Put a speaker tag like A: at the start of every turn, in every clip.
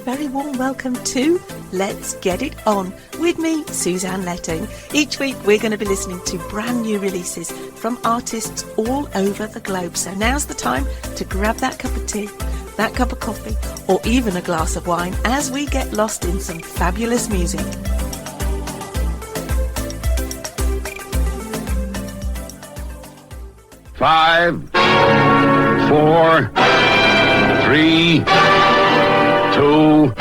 A: very warm welcome to Let's Get It On with me, Suzanne Letting. Each week we're going to be listening to brand new releases from artists all over the globe. So now's the time to grab that cup of tea, that cup of coffee, or even a glass of wine as we get lost in some fabulous music.
B: Five, 4, 3, 2,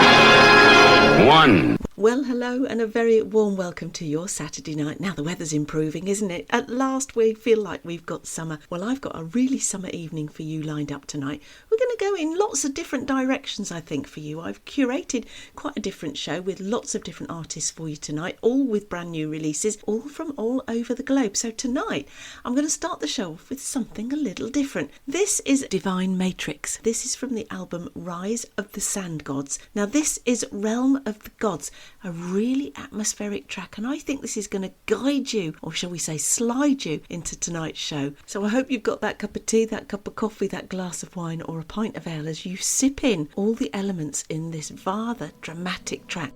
B: 1.
A: Well, hello and a very warm welcome to your Saturday night. Now the weather's improving, isn't it? At last we feel like we've got summer. Well, I've got a really summer evening for you lined up tonight. We're going to go in lots of different directions, I think, for you. I've curated quite a different show with lots of different artists for you tonight, all with brand new releases, all from all over the globe. So tonight I'm going to start the show off with something a little different. This is Divine Matrix. This is from the album Rise of the Sand Gods. Now this is Realm of the Gods, a really atmospheric track, and I think this is going to guide you, or shall we say slide you, into tonight's show. So I hope you've got that cup of tea, that cup of coffee, that glass of wine or a pint of ale as you sip in all the elements in this rather dramatic track.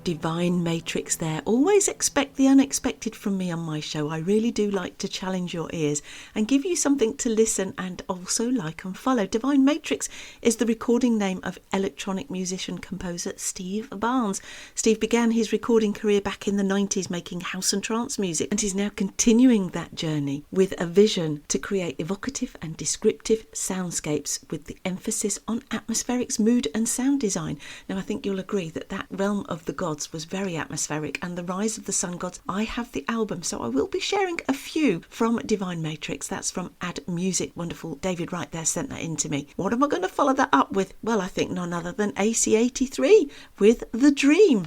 A: Divine Matrix there. Always expect the unexpected from me on my show. I really do like to challenge your ears and give you something to listen and also like and follow. Divine Matrix is the recording name of electronic musician composer Steve Barnes. Steve began his recording career back in the 90s making house and trance music, and he's now continuing that journey with a vision to create evocative and descriptive soundscapes with the emphasis on atmospherics, mood and sound design. Now I think you'll agree that that realm of the gods was very atmospheric, and the Rise of the Sun Gods, I have the album, so I will be sharing a few from Divine Matrix. That's from Add Music. Wonderful David Wright there sent that in to me. What am I going to follow that up with? Well, I think none other than AC83 with The Dream.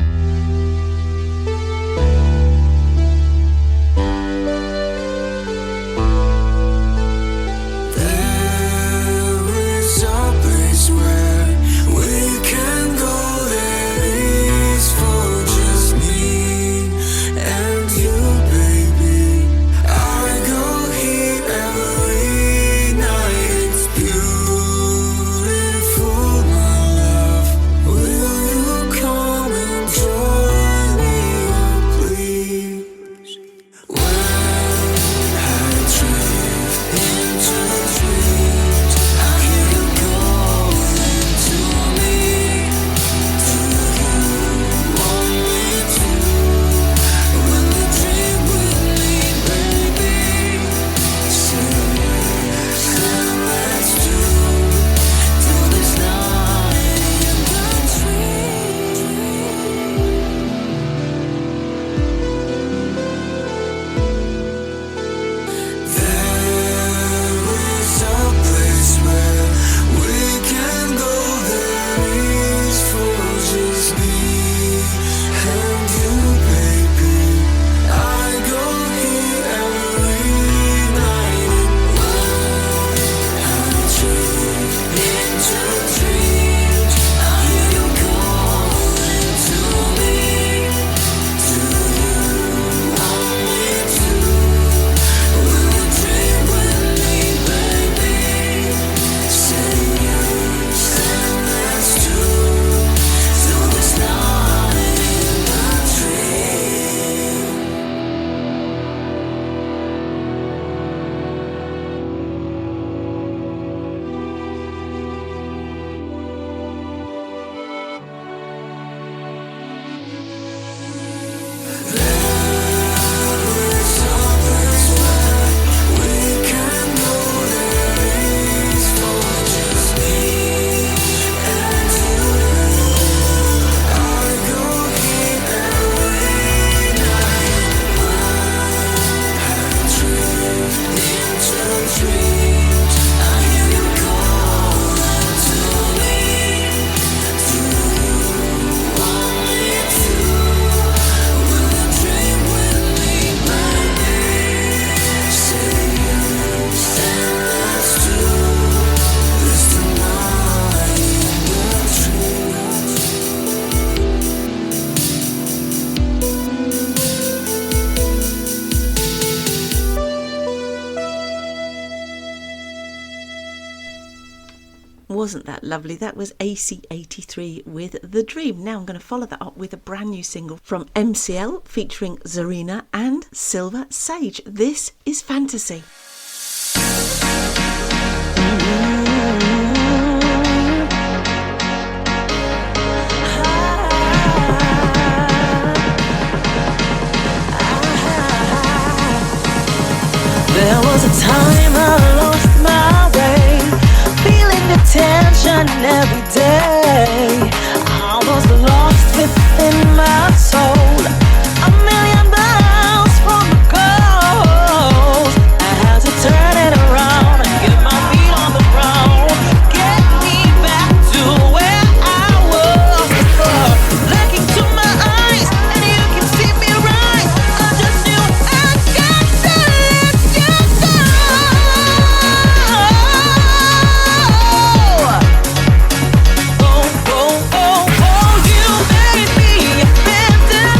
A: Wasn't that lovely? That was AC83 with The Dream. Now I'm going to follow that up with a brand new single from MCL featuring Zarina and Silver Sage. This is Fantasy.
C: There was a time I lost my way, feeling the tension every day. I was lost within my soul, a million miles from the goal. I had to turn it around and get my feet on the ground, get me back to where I was before. Look into my eyes and you can see me rise. I just knew I got to let you go. Oh, oh, oh, oh, you made me a fantasy.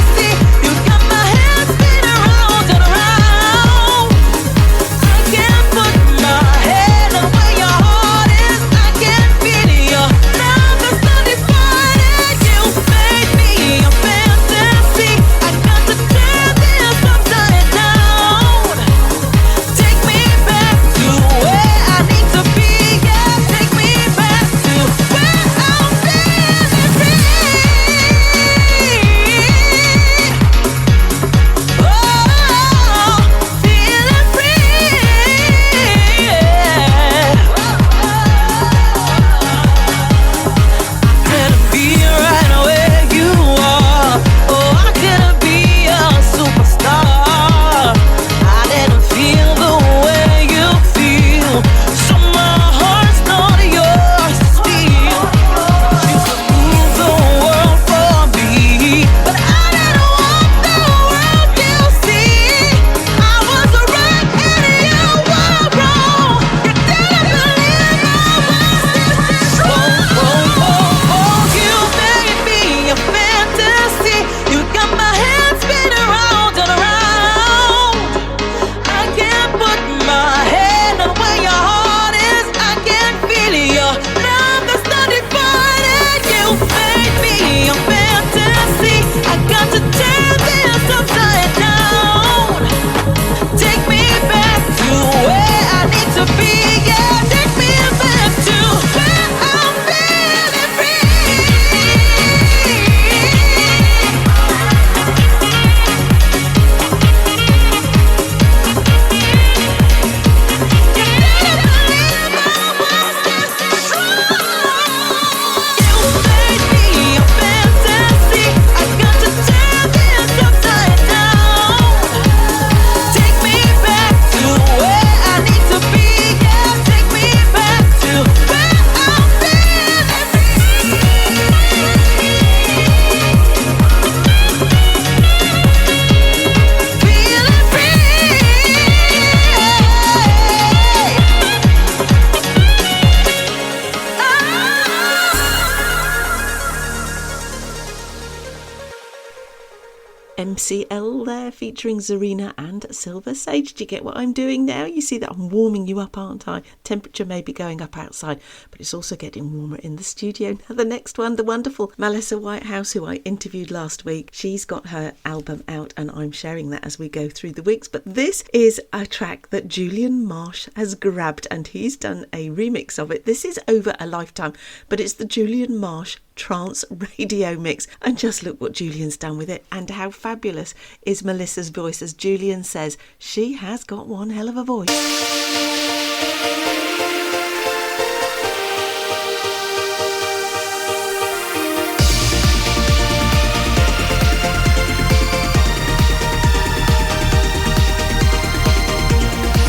A: UCL there featuring Zarina and Silver Sage. Do you get what I'm doing now? You see that I'm warming you up, aren't I? Temperature may be going up outside, but it's also getting warmer in the studio. Now the next one, the wonderful Melissa Whitehouse, who I interviewed last week. She's got her album out and I'm sharing that as we go through the weeks. But this is a track that Julian Marsh has grabbed and he's done a remix of it. This is Over a Lifetime, but it's the Julian Marsh trance radio mix, and just look what Julian's done with it, and how fabulous is Melissa's voice. As Julian says, she has got one hell of a voice.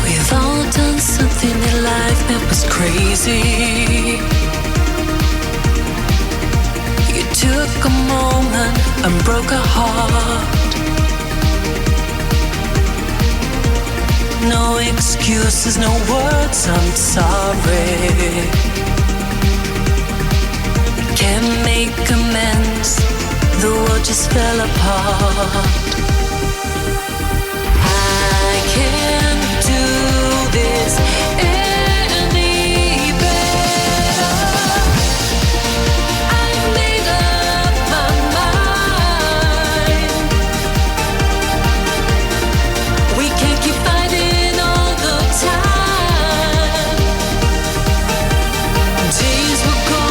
C: We've all done something in life that was crazy. Took a moment and broke a heart. No excuses, no words, I'm sorry. Can't make amends, the world just fell apart. I can't do this any better. I've made up my mind. We can't keep fighting all the time. Days will go,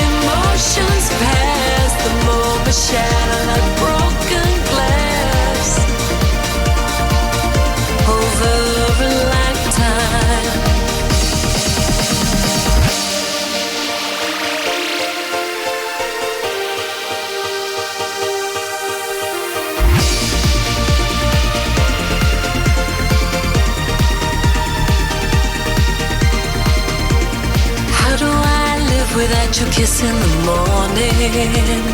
C: emotions pass, the moment shatter like broken glass. Over a lifetime. How do I live without your kiss in the morning?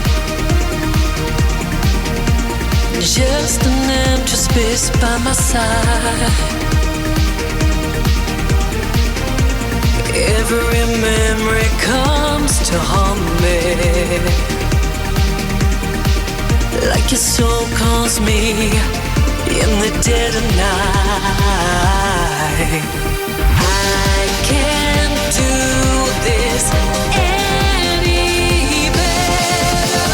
C: Just an empty space by my side. Every memory comes to haunt me, like your soul calls me in the dead of night. I can't do this any better.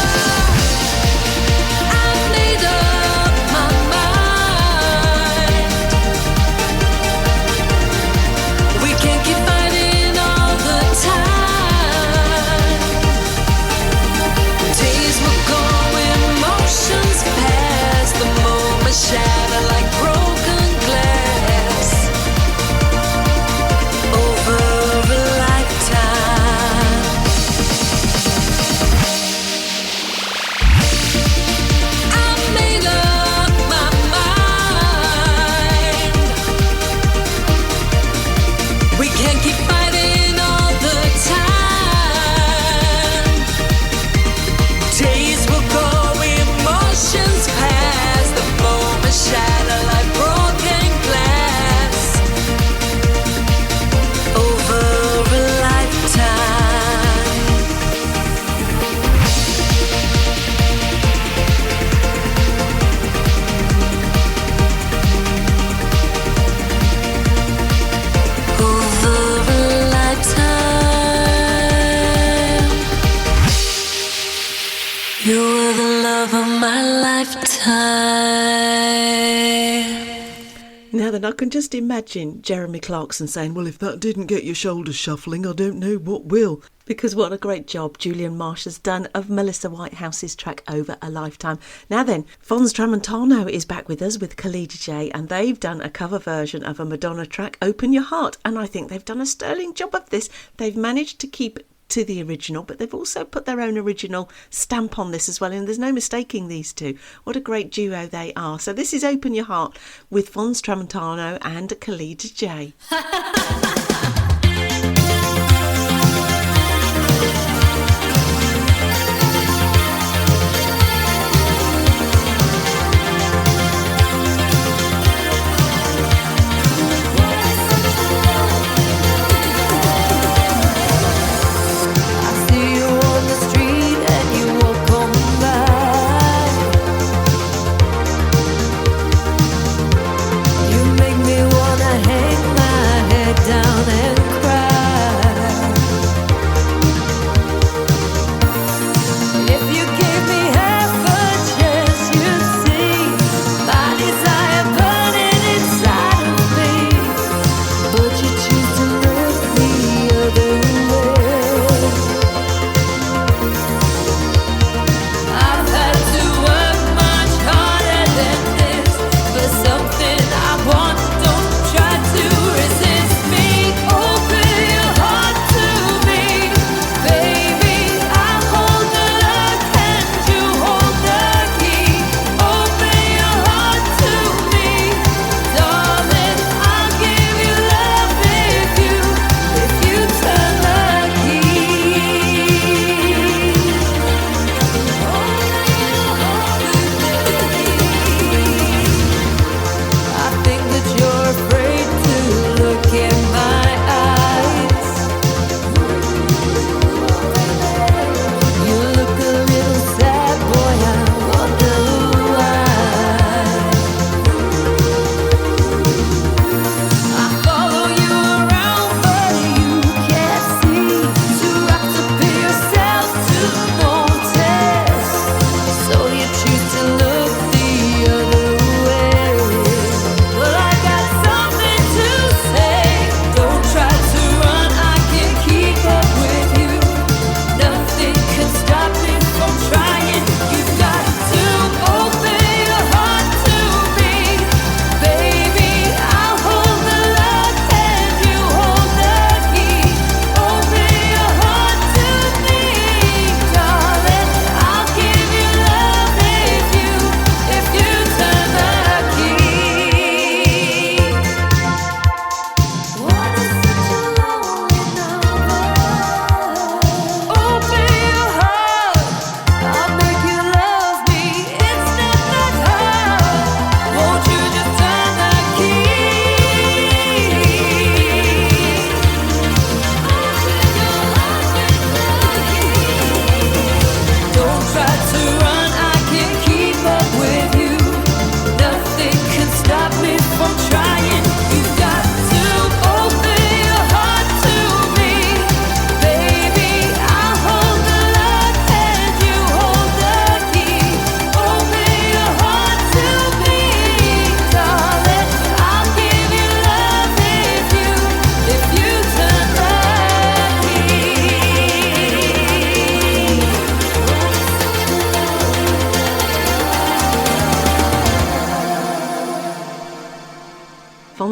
C: I've made up my mind. We can't keep fighting all the time. Days will go, emotions pass, the moment shatter like broken glass. Over a lifetime. I've made up my mind. We can't keep fighting all the time. Days will go, emotions pass, the moment shatter like broken glass. Over a lifetime. Over a lifetime. You were the love of my lifetime.
A: Now then, I can just imagine Jeremy Clarkson saying, well, if that didn't get your shoulders shuffling, I don't know what will. Because what a great job Julian Marsh has done of Melissa Whitehouse's track Over a Lifetime. Now then, Fons Tramontano is back with us with Khalida J, and they've done a cover version of a Madonna track, Open Your Heart, and I think they've done a sterling job of this. They've managed to keep to the original, but they've also put their own original stamp on this as well, and there's no mistaking these two. What a great duo they are. So this is Open Your Heart with Fons Tramontano and Khalida J.
C: I see you on the street and you walk on by.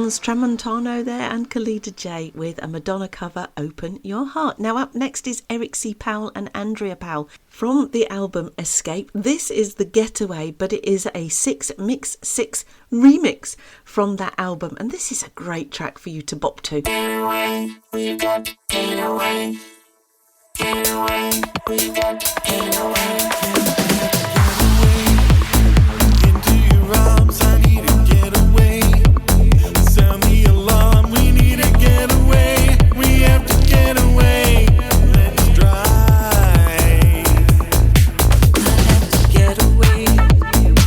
A: Thomas Tramontano there and Khalida J with a Madonna cover, Open Your Heart. Now up next is Eric C. Powell and Andrea Powell from the album Escape. This is The Getaway, but it is a 6-mix-6 remix from that album, and this is a great track for you to bop to.
C: Get away, we got to get away. Get away, we got to get away. Into your arms, I need to get away. Sound the alarm, we need to get away. We have to get away. Let's drive. I have to get away.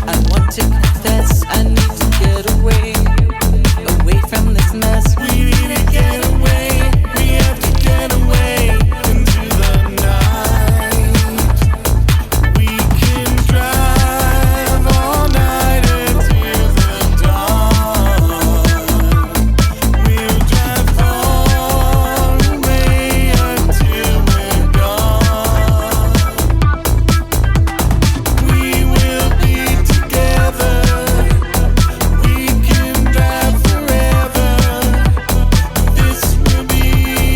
C: I want to confess, I need to get away. Away from this mess. We need to get away. We have to get away into the night. We can drive all night until the dawn. We'll drive far away until we're gone. We will be together. We can drive forever. This will be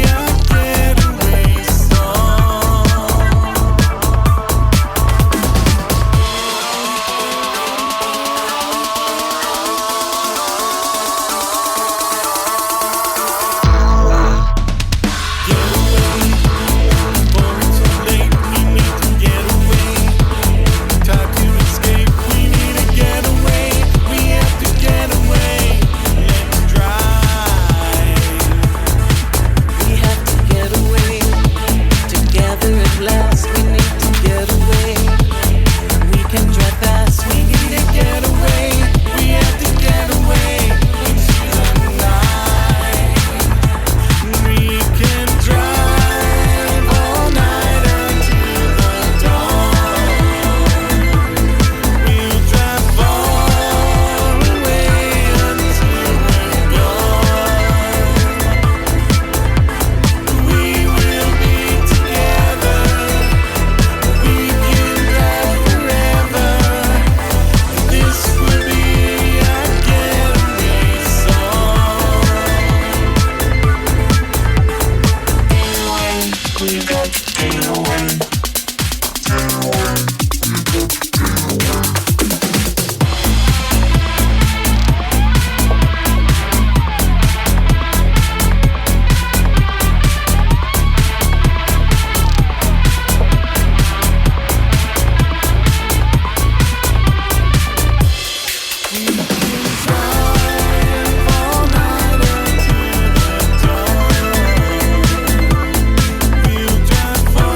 C: our getaway song. Get away, before it's too late. We need to get away. Time to escape. We need to get away. We have to get away. Let's drive. We have to get away. Together at last. We need to get away. We can drive fast. We need to get away. We have to get away into the night. We can drive all night until the dawn. We'll drive far away until we're gone. We will be together. We can drive forever. This will be our getaway song. We got to get away. Drive all night until the dawn. We'll drive far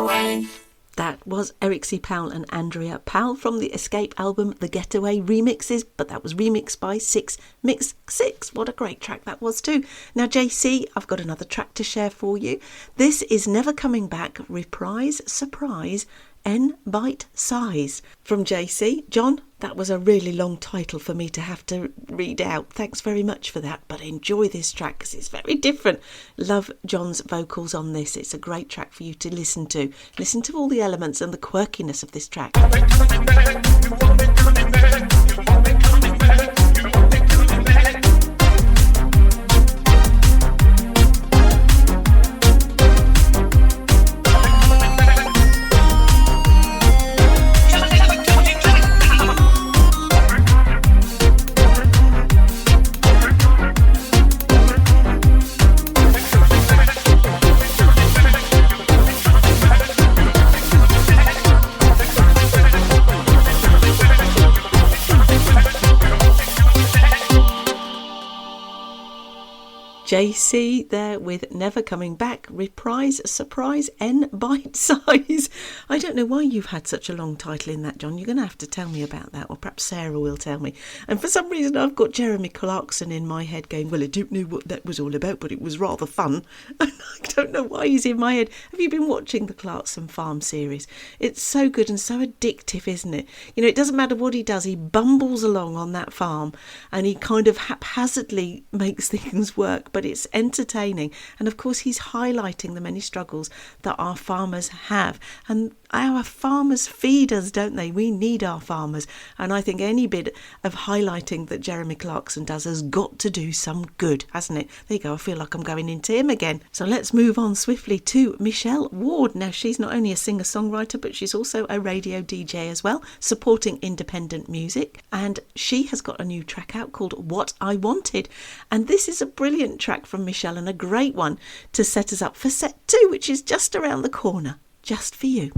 C: away
A: That was Eric C. Powell and Andrea Powell from the Escape album The Getaway Remixes, but that was remixed by 6-Mix-6. What a great track that was too. Now JC, I've got another track to share for you. This is Never Coming Back, Reprise, Surprise, N-Bite Size from JC. John, that was a really long title for me to have to read out. Thanks very much for that, but enjoy this track because it's very different. Love John's vocals on this. It's a great track for you to listen to. Listen to all the elements and the quirkiness of this track. JC there with Never Coming Back, reprise, surprise, N bite size. I don't know why you've had such a long title in that, John. You're going to have to tell me about that, or perhaps Sarah will tell me. And for some reason I've got Jeremy Clarkson in my head going, well, I don't know what that was all about, but it was rather fun. And I don't know why he's in my head. Have you been watching the Clarkson Farm series? It's so good and so addictive, isn't it? You know, it doesn't matter what he does, he bumbles along on that farm and he kind of haphazardly makes things work, but it's entertaining. And of course he's highlighting the many struggles that our farmers have, and our farmers feed us, don't they? We need our farmers, and I think any bit of highlighting that Jeremy Clarkson does has got to do some good, hasn't it? There you go, I feel like I'm going into him again. So let's move on swiftly to Michelle Ward. Now, she's not only a singer-songwriter, but she's also a radio DJ as well, supporting independent music, and she has got a new track out called What I Wanted, and this is a brilliant track from Michelle and a great one to set us up for set 2, which is just around the corner, just for you.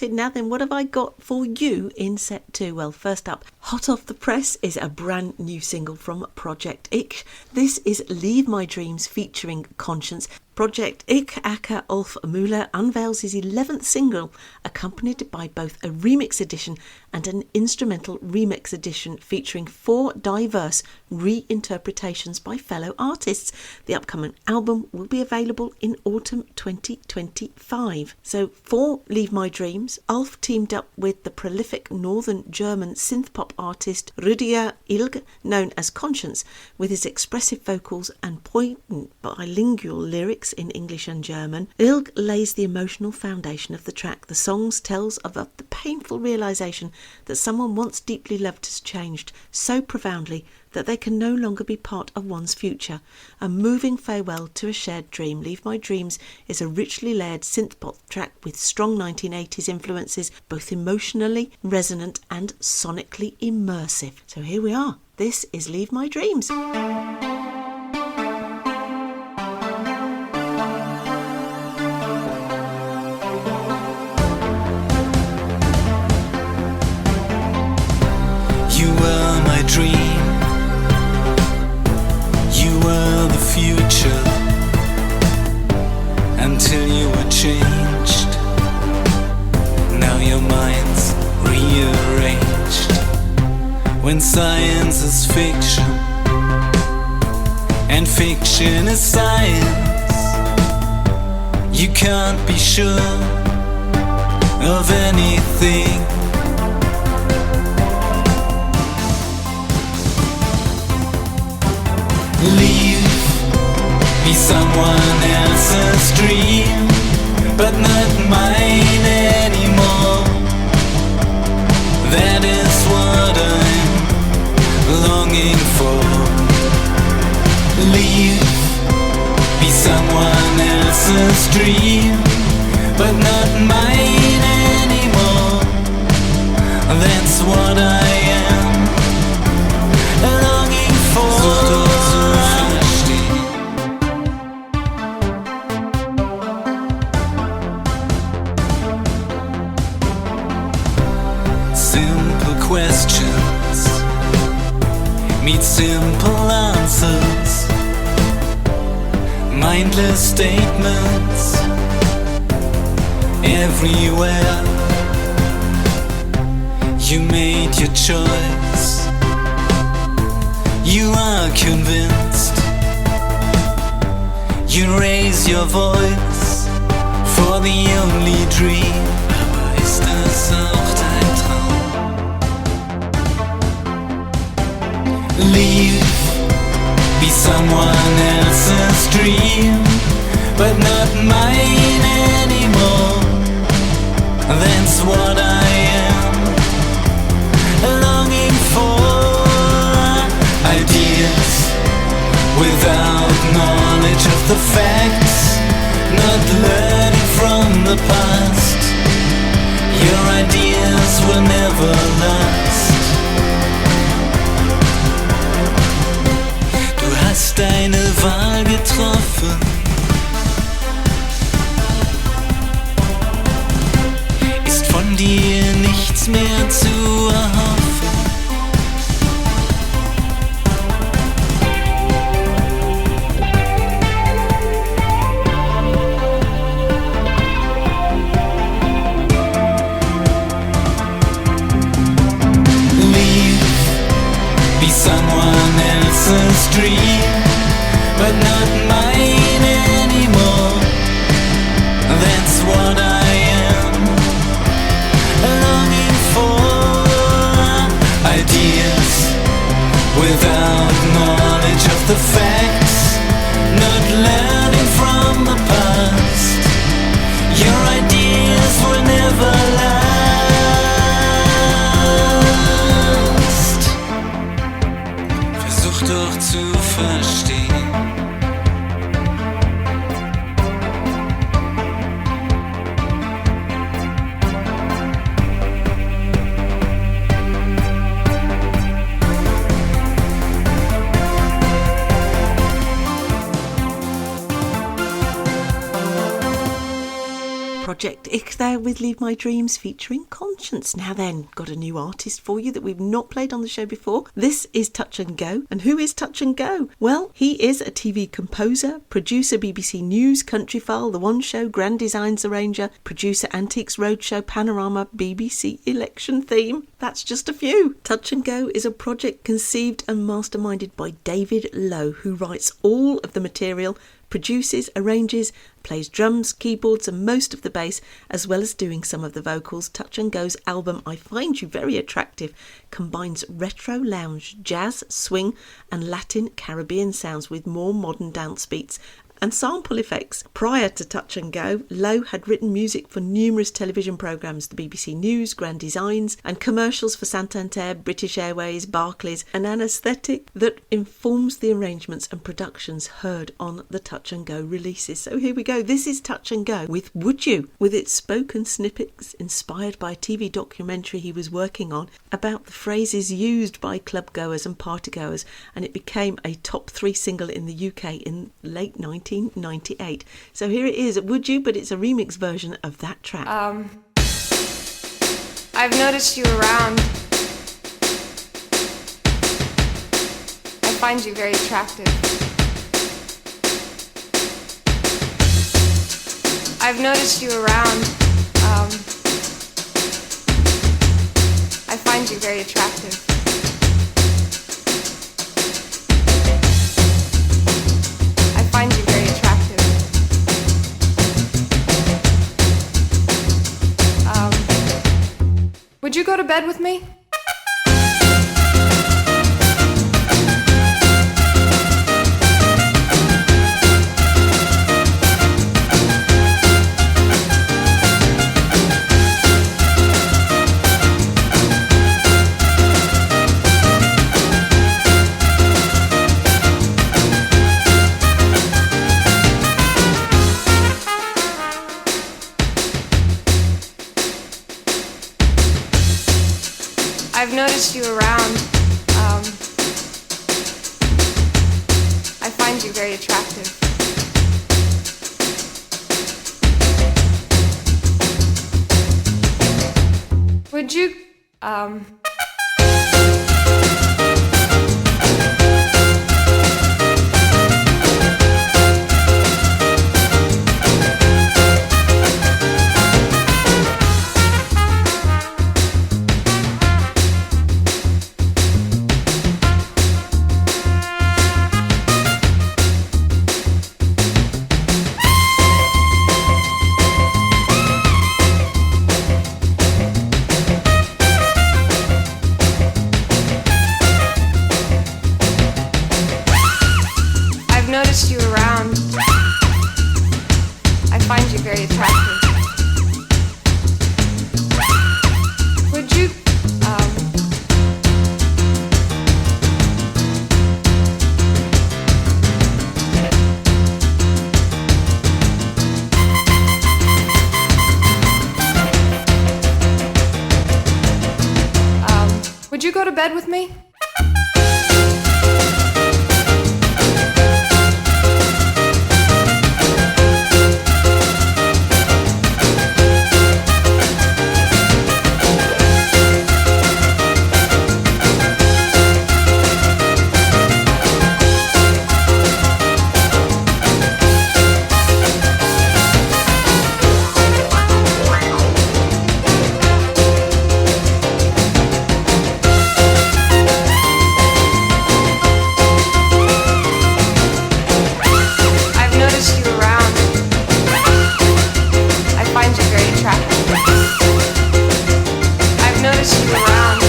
A: Now then, what have I got for you in set 2? Well, first up, hot off the press is a brand new single from Project Ich. This is Leave My Dreams featuring Conscience. Project Ich aka Ulf Müller unveils his 11th single, accompanied by both a remix edition and an instrumental remix edition featuring 4 diverse reinterpretations by fellow artists. The upcoming album will be available in autumn 2025. So for Leave My Dreams, Ulf teamed up with the prolific northern German synth-pop artist Rüdiger Ilg, known as Conscience, with his expressive vocals and poignant bilingual lyrics in English and German. Ilg lays the emotional foundation of the track. The songs tells of the painful realisation that someone once deeply loved has changed so profoundly that they can no longer be part of one's future. A moving farewell to a shared dream. Leave My Dreams is a richly layered synth-pop track with strong 1980s influences, both emotionally resonant and sonically immersive. So here we are. This is Leave My Dreams.
D: science is fiction, and fiction is science. You can't be sure of anything. Leave, be someone else's dream, but not mine anymore. That is what I'm longing for. Leave, be someone else's dream, but not mine anymore. That's what I am longing for. Simple questions meet simple answers. Mindless statements everywhere. You made your choice. You are convinced. You raise your voice for the only dream. Aber ist das auch dein Traum? Leave, be someone else's dream, but not mine anymore. That's what I am longing for. Ideas without knowledge of the facts, not learning from the past. Your ideas will never last. Du hast deine Wahl getroffen. Ist von dir nichts mehr zu erhoffen. Someone else's dream, but not mine anymore. That's what I am longing for. Ideas without knowledge of the facts, not learning from the past. Your ideas will never last. Doch zu verstehen.
A: Project Ich there with Leave My Dreams featuring Conscience. Now then, got a new artist for you that we've not played on the show before. This is Touch and Go. And who is Touch and Go? Well, he is a TV composer, producer, BBC News, Countryfile, The One Show, Grand Designs arranger, producer, Antiques Roadshow, Panorama, BBC Election Theme. That's just a few. Touch and Go is a project conceived and masterminded by David Lowe, who writes all of the material, produces, arranges, plays drums, keyboards and most of the bass, as well as doing some of the vocals. Touch and Go's album I Find You Very Attractive combines retro lounge, jazz, swing and Latin Caribbean sounds with more modern dance beats and sample effects. Prior to Touch and Go, Lowe had written music for numerous television programmes, the BBC News, Grand Designs, and commercials for Santander, British Airways, Barclays, an anaesthetic that informs the arrangements and productions heard on the Touch and Go releases. So here we go. This is Touch and Go with Would You, with its spoken snippets inspired by a TV documentary he was working on about the phrases used by club-goers and party-goers, and it became a top 3 single in the UK in late 1998. So here it is, Would You, but it's a remix version of that track.
E: I've noticed you around. I find you very attractive. I've noticed you around. I find you very attractive. Would you go to bed with me? I've noticed you around. I find you very attractive. Would you, I've noticed you around. I find you very attractive. Would you, would you go to bed with me? I've noticed you around. I find you very attractive. I've noticed you around.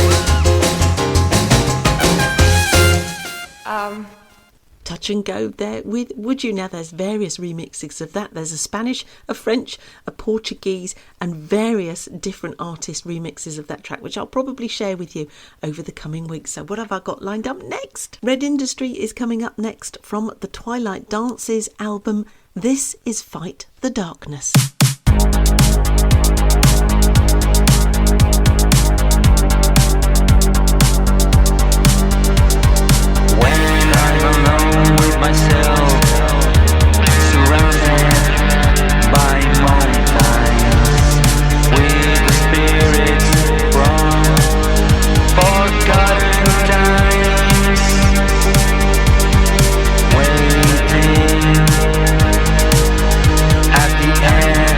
A: Touch and go there with Would You. Now there's various remixes of that. There's a Spanish, a French, a Portuguese and various different artist remixes of that track, which I'll probably share with you over the coming weeks. So what have I got lined up next? Red Industry is coming up next from the Twilight Dances album. This is Fight the Darkness.
D: When I'm alone with myself, surrounded by mountains, with the spirits from forgotten times, waiting at the end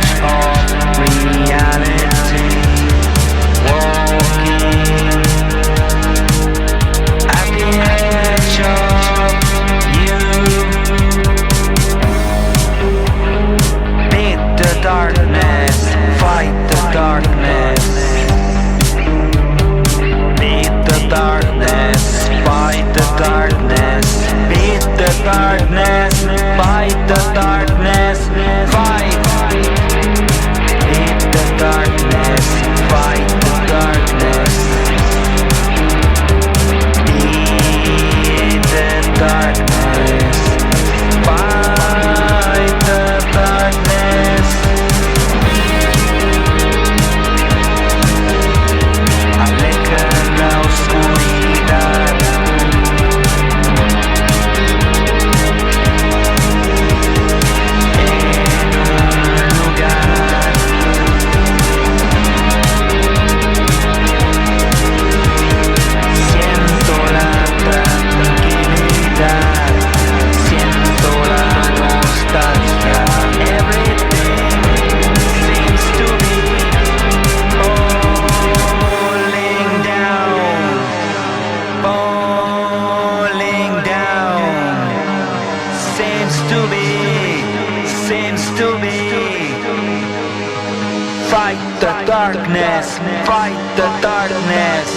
D: Fight the darkness, fight the darkness.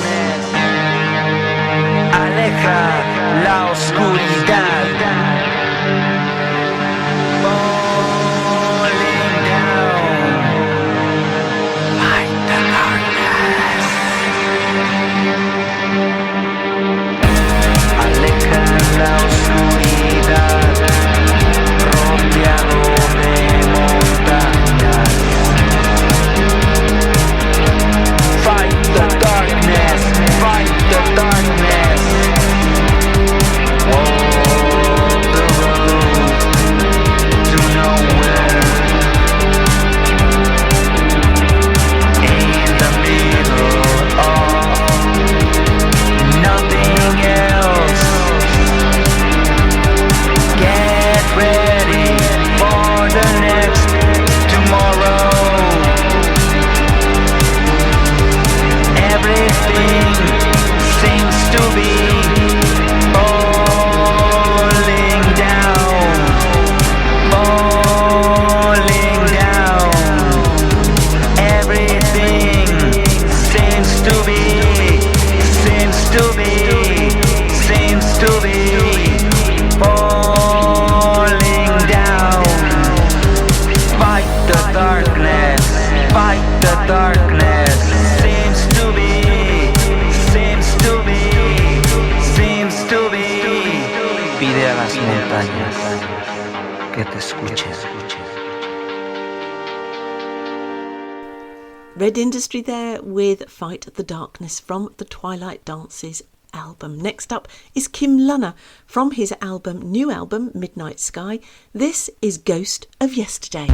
D: Aleja la oscuridad. Falling down. Fight the darkness. Aleja la oscuridad. Rodeado de montañas. Fight the darkness, fight the darkness. Walk the road to nowhere. In the middle of nothing else. Get ready for the next tomorrow. Everything seems to be falling down, falling down. Everything seems to be falling down. Fight the darkness, fight the darkness. Seems to be. Pide a las montañas que te escuchen.
A: Red Industry there with Fight the Darkness from the Twilight Dances album. Next up is Kim Lunner from his new album Midnight Sky. This is Ghost of Yesterday.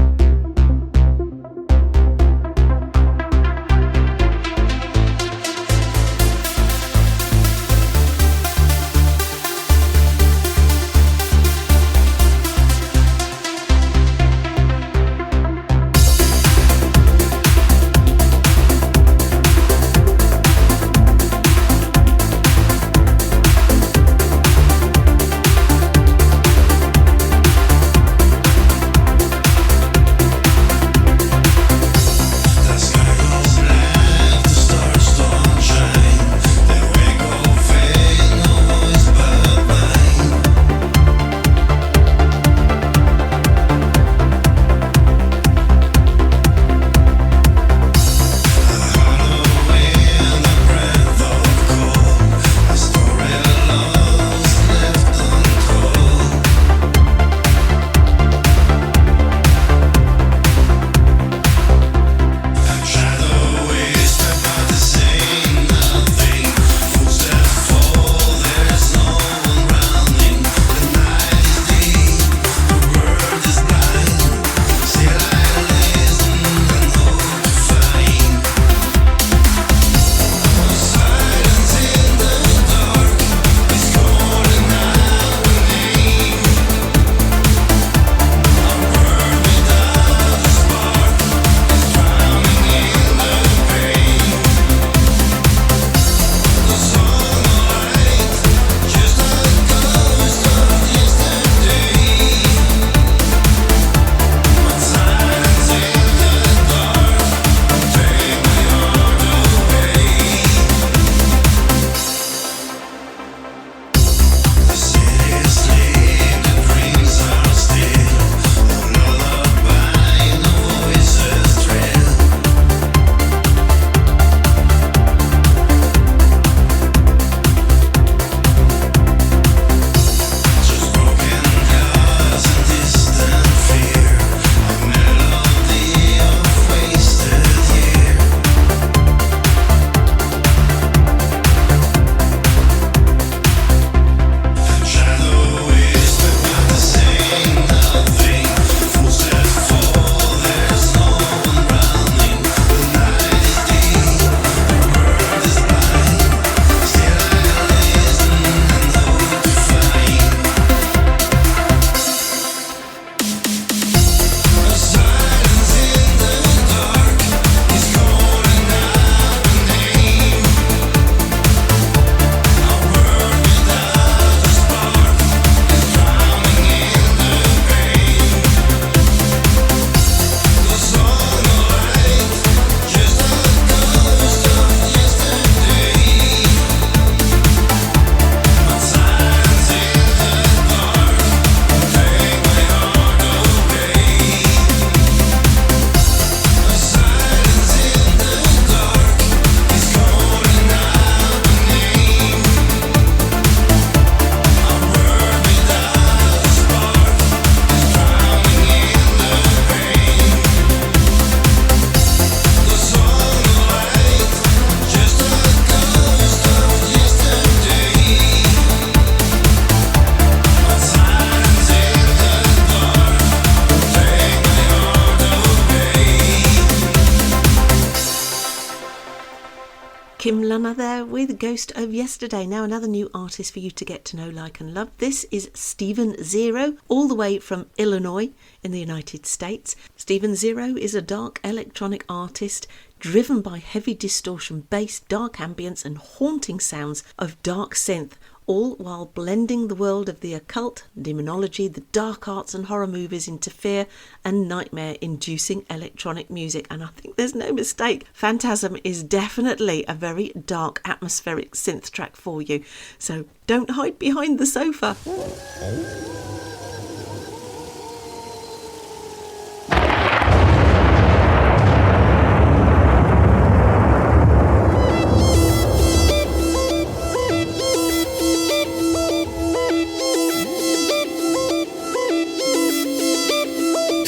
A: Kim Lunner there with Ghost of Yesterday. Now another new artist for you to get to know, like and love. This is Steven Zero, all the way from Illinois in the United States. Steven Zero is a dark electronic artist driven by heavy distortion bass, dark ambience and haunting sounds of dark synth, all while blending the world of the occult, demonology, the dark arts and horror movies into fear and nightmare-inducing electronic music. And I think there's no mistake, Phantasm is definitely a very dark, atmospheric synth track for you. So don't hide behind the sofa.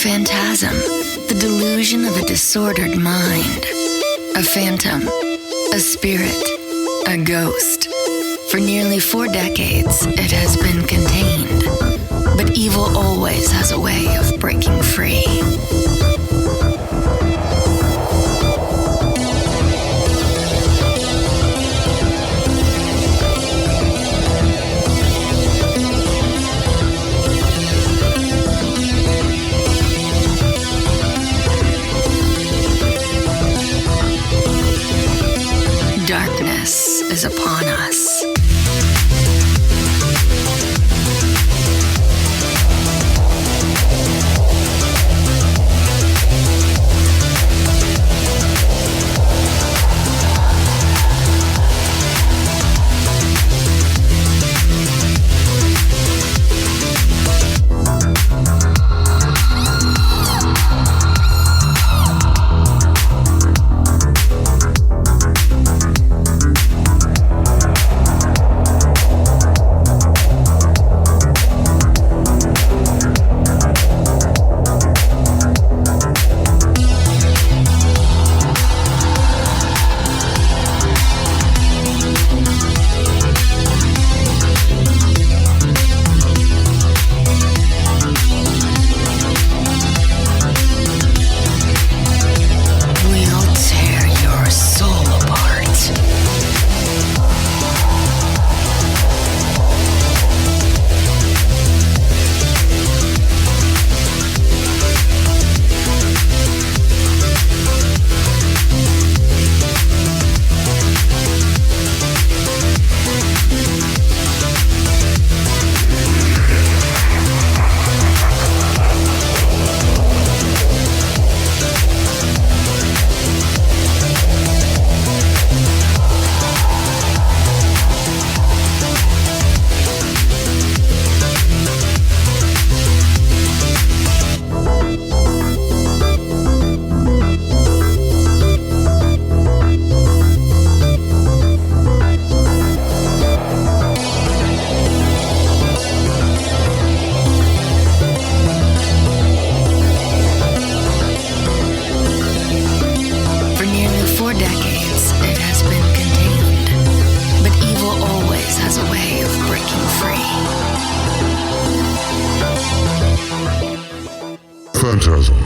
F: Phantasm, the delusion of a disordered mind. A phantom, a spirit, a ghost. For nearly 4 decades, it has been contained. But evil always has a way of breaking free. Darkness is upon us.
G: Phantasm.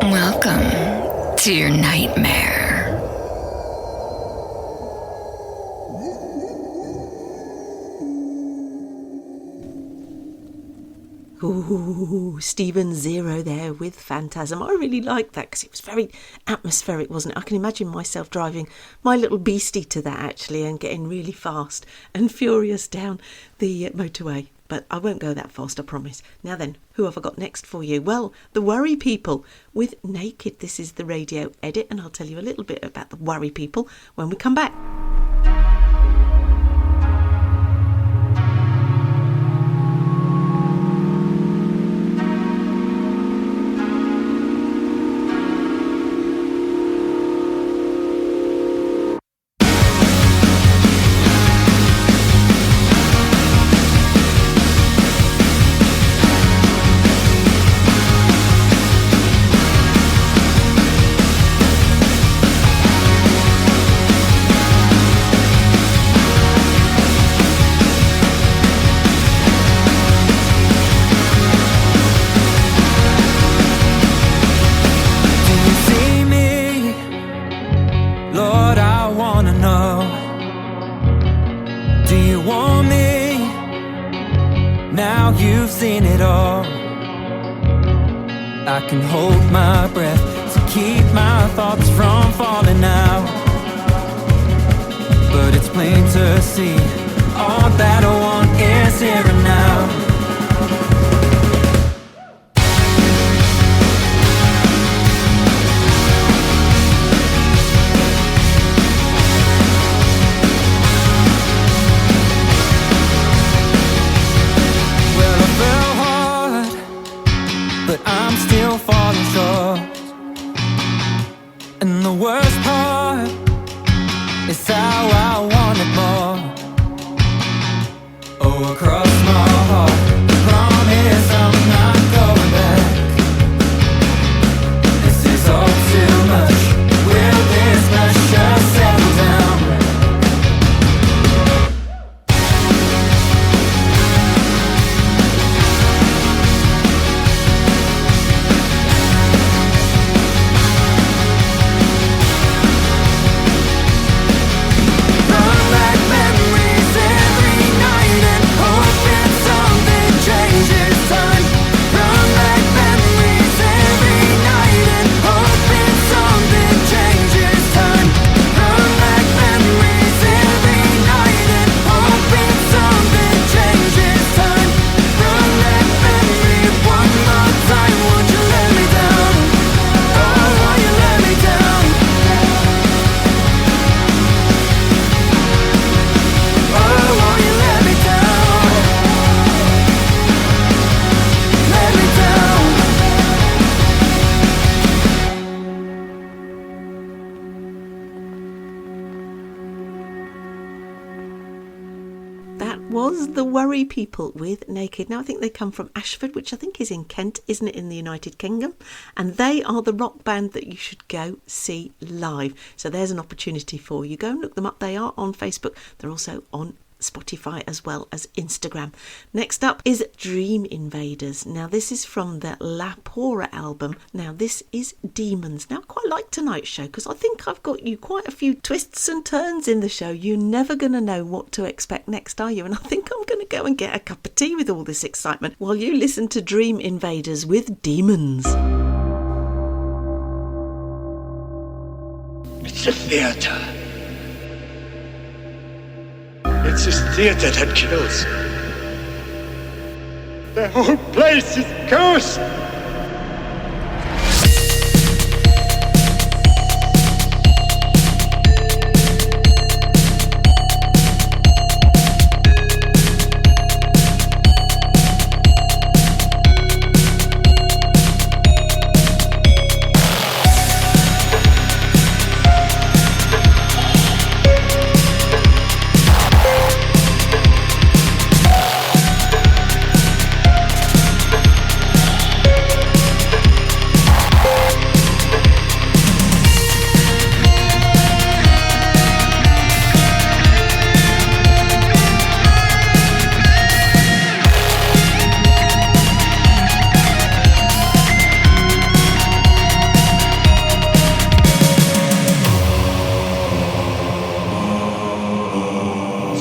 F: Welcome to your nightmare.
A: Oh, Stephen Zero there with Phantasm. I really liked that because it was very atmospheric, wasn't it? I can imagine myself driving my little beastie to that actually and getting really fast and furious down the motorway. But I won't go that fast, I promise. Now then, who have I got next for you? Well, the Worry People with Naked. This is the radio edit, and I'll tell you a little bit about the Worry People when we come back.
D: I can hold my breath to keep my thoughts from falling out. But it's plain to see, all that I want is here and now.
A: The Worry People with Naked. Now I think they come from Ashford, which I think is in Kent, isn't it, in the United Kingdom? And they are the rock band that you should go see live. So there's an opportunity for you. Go and look them up. They are on Facebook. They're also on Spotify as well as Instagram. Next up is Dream Invaders. Now this is from the La Pora album. Now this is Demons. Now I quite like tonight's show because I think I've got you quite a few twists and turns in the show. You're never going to know what to expect next, are you? And I think I'm going to go and get a cup of tea with all this excitement while you listen to Dream Invaders with Demons.
G: It's a theatre. It's this theatre that kills. The whole place is cursed.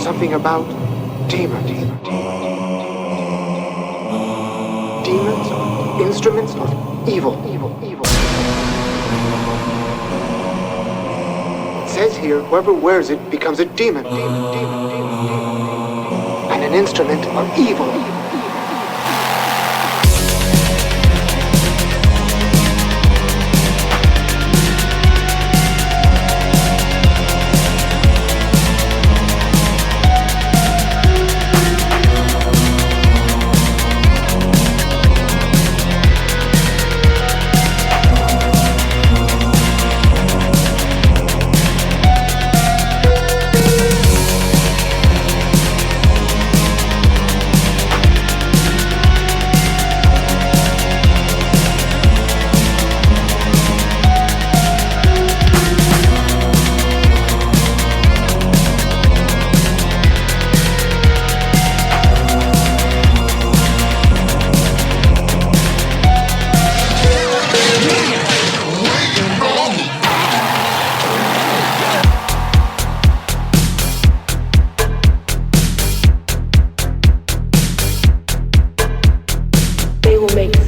G: Something about demons.
H: instruments of evil. It says here, whoever wears it becomes a demon. And an instrument of evil.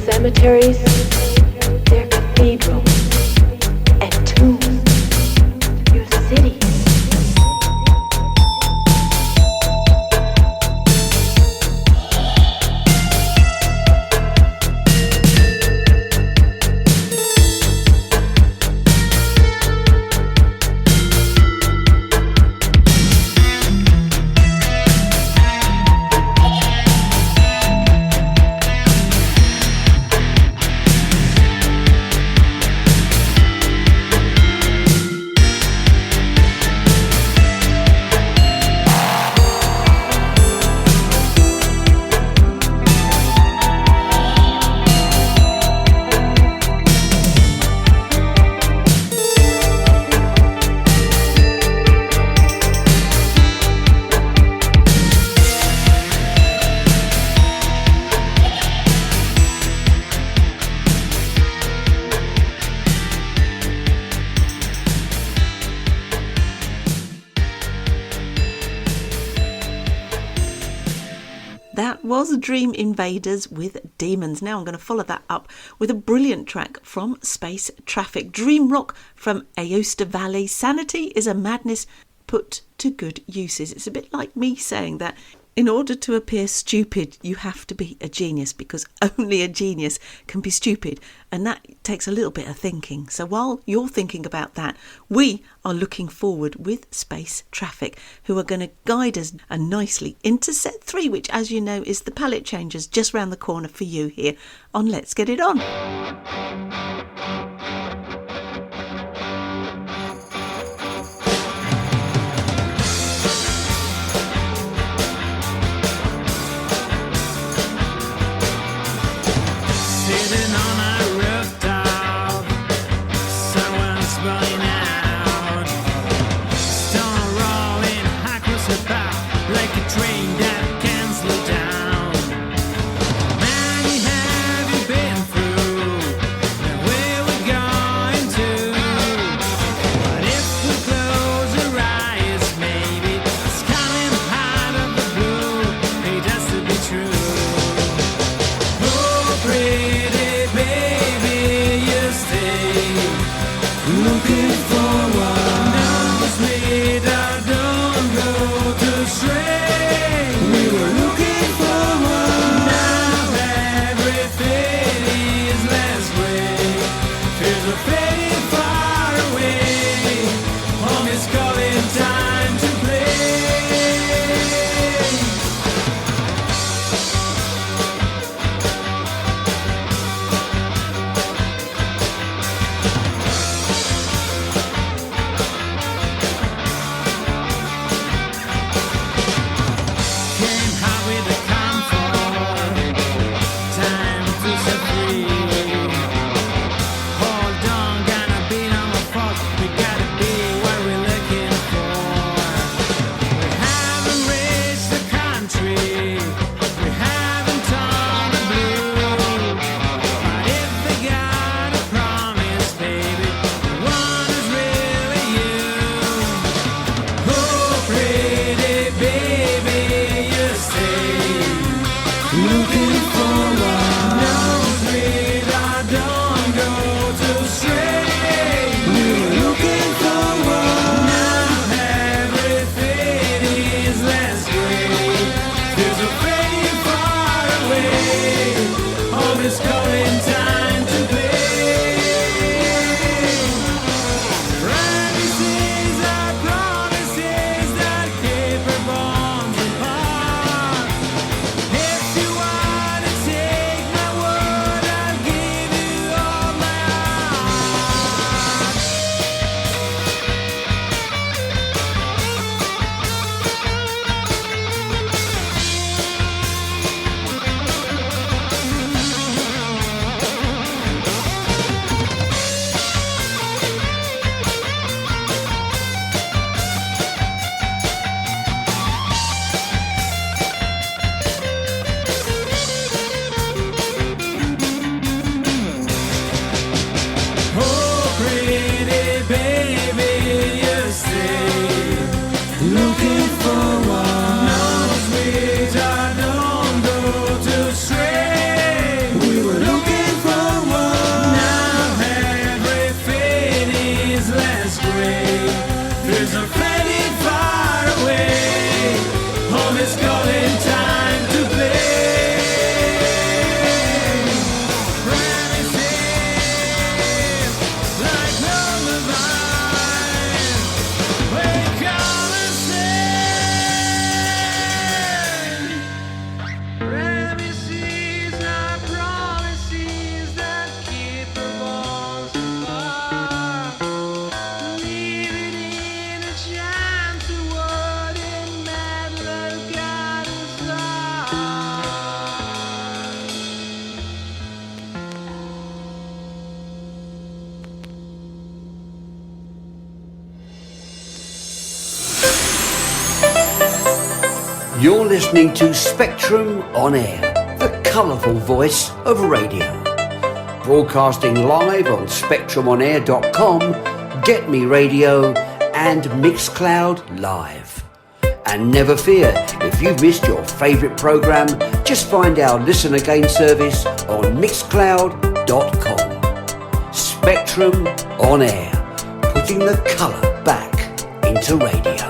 I: Cemeteries, their cathedrals, and tombs, your cities.
A: That was Dream Invaders with Demons. Now I'm going to follow that up with a brilliant track from Space Traffic. Dream rock from Aosta Valley. Sanity is a madness put to good uses. It's a bit like me saying that in order to appear stupid, you have to be a genius, because only a genius can be stupid. And that takes a little bit of thinking. So while you're thinking about that, we are looking forward with Space Traffic, who are going to guide us nicely into set 3, which, as you know, is the palette changers just round the corner for you here on Let's Get It On.
D: Man, have you been through? Where we gone?
J: You're listening to Spectrum On Air, the colourful voice of radio. Broadcasting live on spectrumonair.com, Get Me Radio and Mixcloud Live. And never fear, if you've missed your favourite programme, just find our Listen Again service on mixcloud.com. Spectrum On Air, putting the colour back into radio.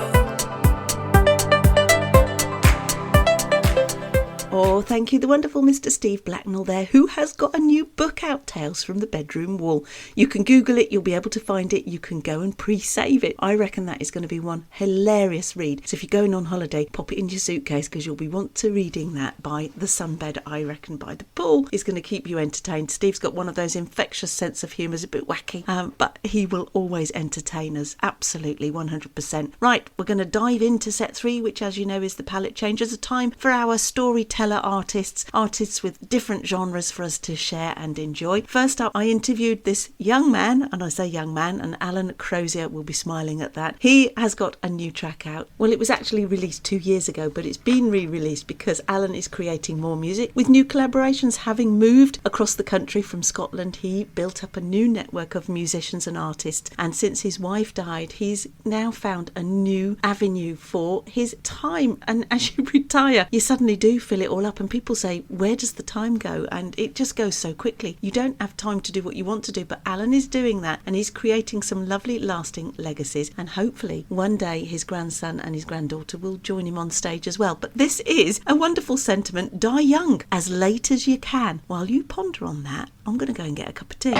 A: Oh, thank you, the wonderful Mr. Steve Blacknell there, who has got a new book out, Tales from the Bedroom Wall. You can Google it, you'll be able to find it, you can go and pre-save it. I reckon that is going to be one hilarious read. So if you're going on holiday, pop it in your suitcase because you'll be want to reading that by the sunbed, I reckon, by the pool. Is going to keep you entertained. Steve's got one of those infectious sense of humour, a bit wacky, but he will always entertain us, absolutely, 100%. Right, we're going to dive into set 3, which, as you know, is the palette changers, a time for our storyteller artists with different genres for us to share and enjoy. First up, I interviewed this young man, and I say young man, and Alan Crozier will be smiling at that. He has got a new track out. Well, it was actually released 2 years ago, but it's been re-released because Alan is creating more music with new collaborations. Having moved across the country from Scotland, he built up a new network of musicians and artists, and since his wife died, he's now found a new avenue for his time. And as you retire, you suddenly do fill it all up, and people say, where does the time go? And it just goes so quickly. You don't have time to do what you want to do, but Alan is doing that, and he's creating some lovely lasting legacies, and hopefully one day his grandson and his granddaughter will join him on stage as well. But this is a wonderful sentiment. Die young, as late as you can. While you ponder on that, I'm going to go and get a cup of tea.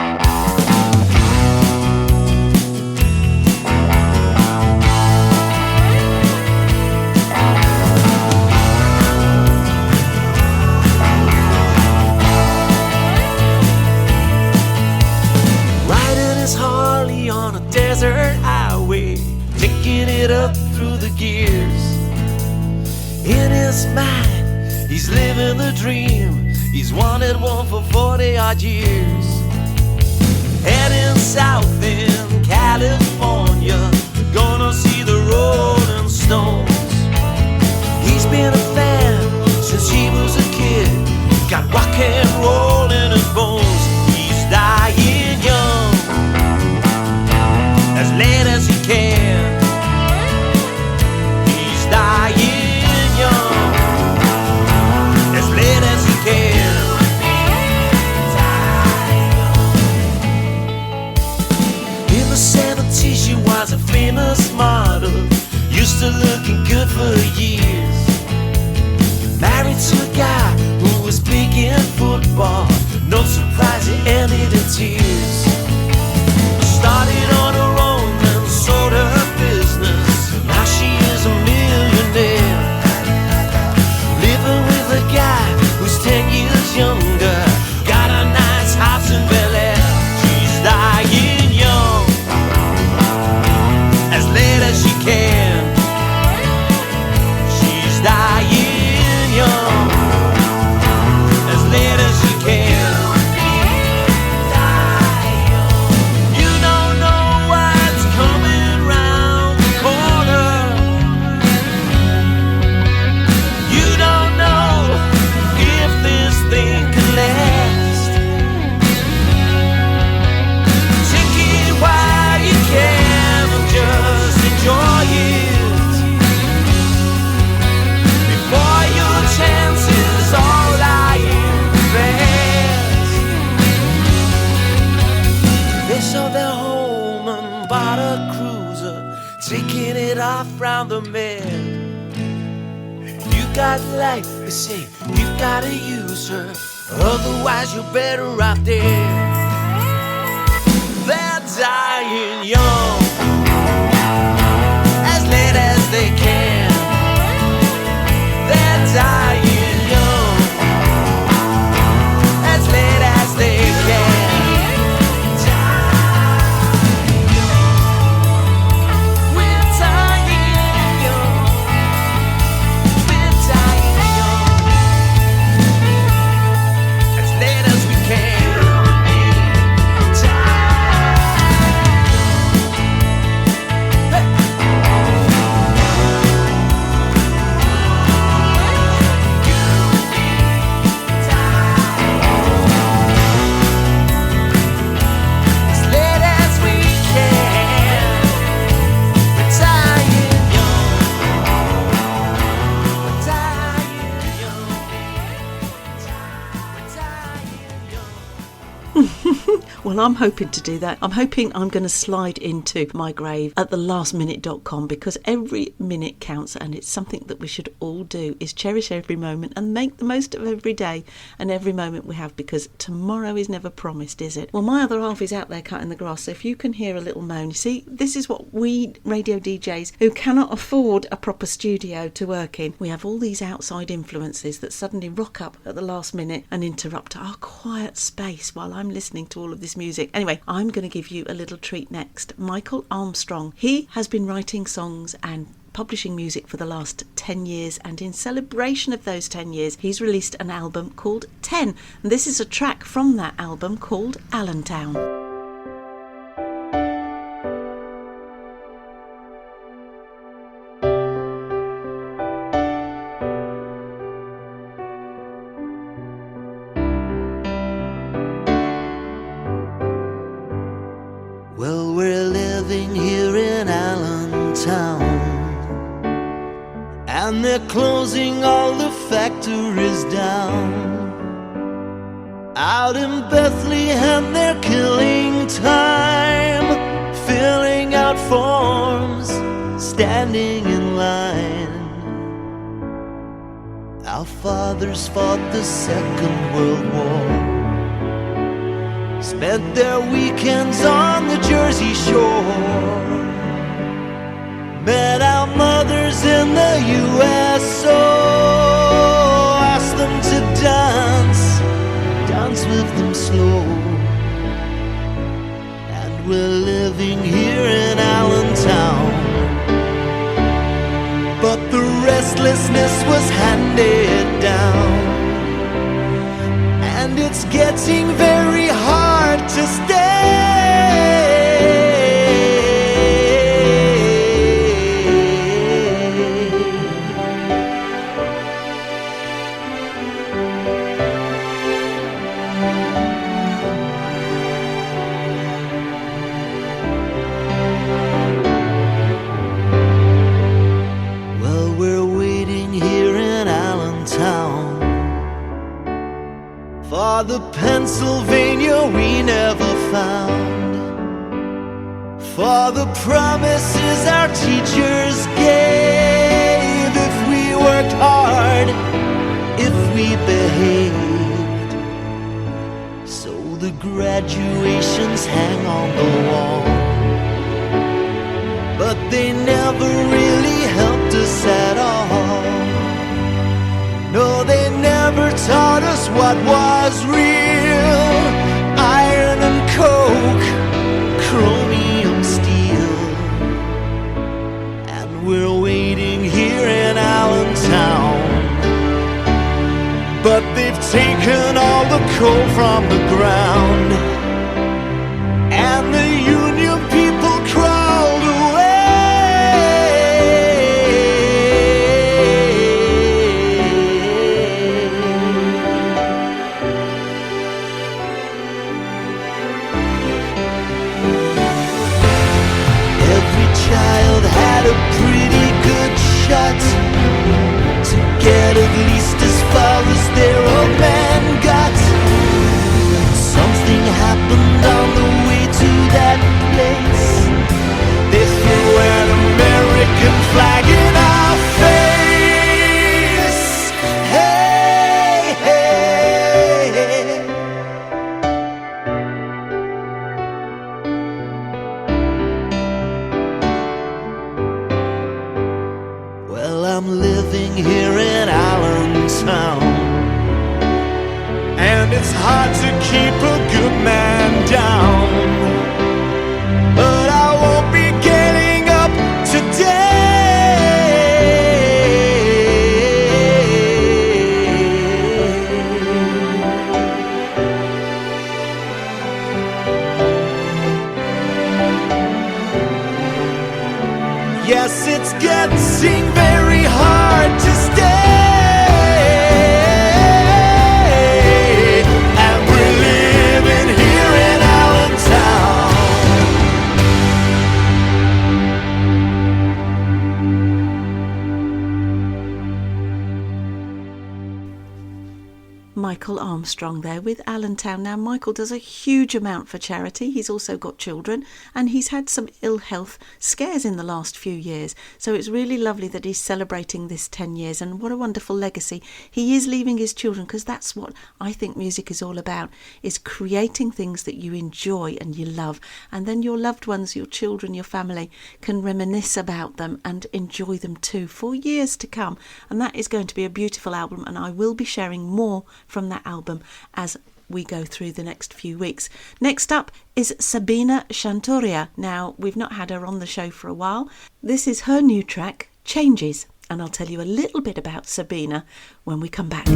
D: Harley on a desert highway, taking it up through the gears. In his mind, he's living the dream. He's wanted one for 40 odd years. Heading south in California, gonna see the Rolling Stones. He's been a fan since he was a kid, got rock and roll in his bones. He's dying young, as late as he can. He's dying young, as late as he can. In the 70s she was a famous model, used to looking good for years. Married to a guy who was big in football, no surprise it ended in tears. Started on her own and sold her business. Now she is a millionaire, living with a guy who's 10 years younger. Got a nice house in Bel Air. She's dying young, as late as she can. She's dying young, as late as she can. Taking it off round the bend. You got life, they say you've gotta use her, otherwise you're better off dead. They're dying young, as late as they can. They're dying young, as late as they can.
A: Well, I'm hoping to do that. I'm hoping I'm going to slide into my grave at thelastminute.com, because every minute counts, and it's something that we should all do, is cherish every moment and make the most of every day and every moment we have, because tomorrow is never promised, is it? Well, my other half is out there cutting the grass, so if you can hear a little moan, you see, this is what we radio DJs who cannot afford a proper studio to work in, we have all these outside influences that suddenly rock up at the last minute and interrupt our quiet space while I'm listening to all of this music. Anyway, I'm going to give you a little treat next. Michael Armstrong, he has been writing songs and publishing music for the last 10 years, and in celebration of those 10 years he's released an album called 10, and this is a track from that album called Allentown.
D: Well, we're living here in Allentown, and they're closing all the factories down. Out in Bethlehem they're killing time, filling out forms, standing in line. Our fathers fought the Second World War, spent their weekends on the Jersey Shore, met our mothers in the USO, asked them to dance with them slow. And we're living here in Allentown, but the restlessness was handed down, and it's getting very hard to stay. For the Pennsylvania we never found, for the promises our teachers gave, if we worked hard, if we behaved. So the graduations hang on the wall, but they never really helped us at all. No, they never taught us what was real. Iron and coke, chromium steel. And we're waiting here in Allentown, but they've taken all the coal from the ground, and the union people crawled away. Had a pretty good shot to get at least as far as their old man got. Something happened on the way to that place. They threw an American flag in our face. Hey, hey, hey. I'm living here in Allentown, and it's hard to keep a good man down, but I won't be getting up today. Yes, it's getting very hard to stay, and we're living here in Allentown.
A: Michael Armstrong there with Allentown. Now, Michael does a huge amount for charity. He's also got children and he's had some ill health scares in the last few years. So it's really lovely that he's celebrating this 10 years, and what a wonderful legacy he is leaving his children, because that's what I think music is all about, is creating things that you enjoy and you love, and then your loved ones, your children, your family can reminisce about them and enjoy them too for years to come. And that is going to be a beautiful album, and I will be sharing more from that album as we go through the next few weeks. Next up is Sabina Chantoria. Now, we've not had her on the show for a while. This is her new track, Changes, and I'll tell you a little bit about Sabina when we come back.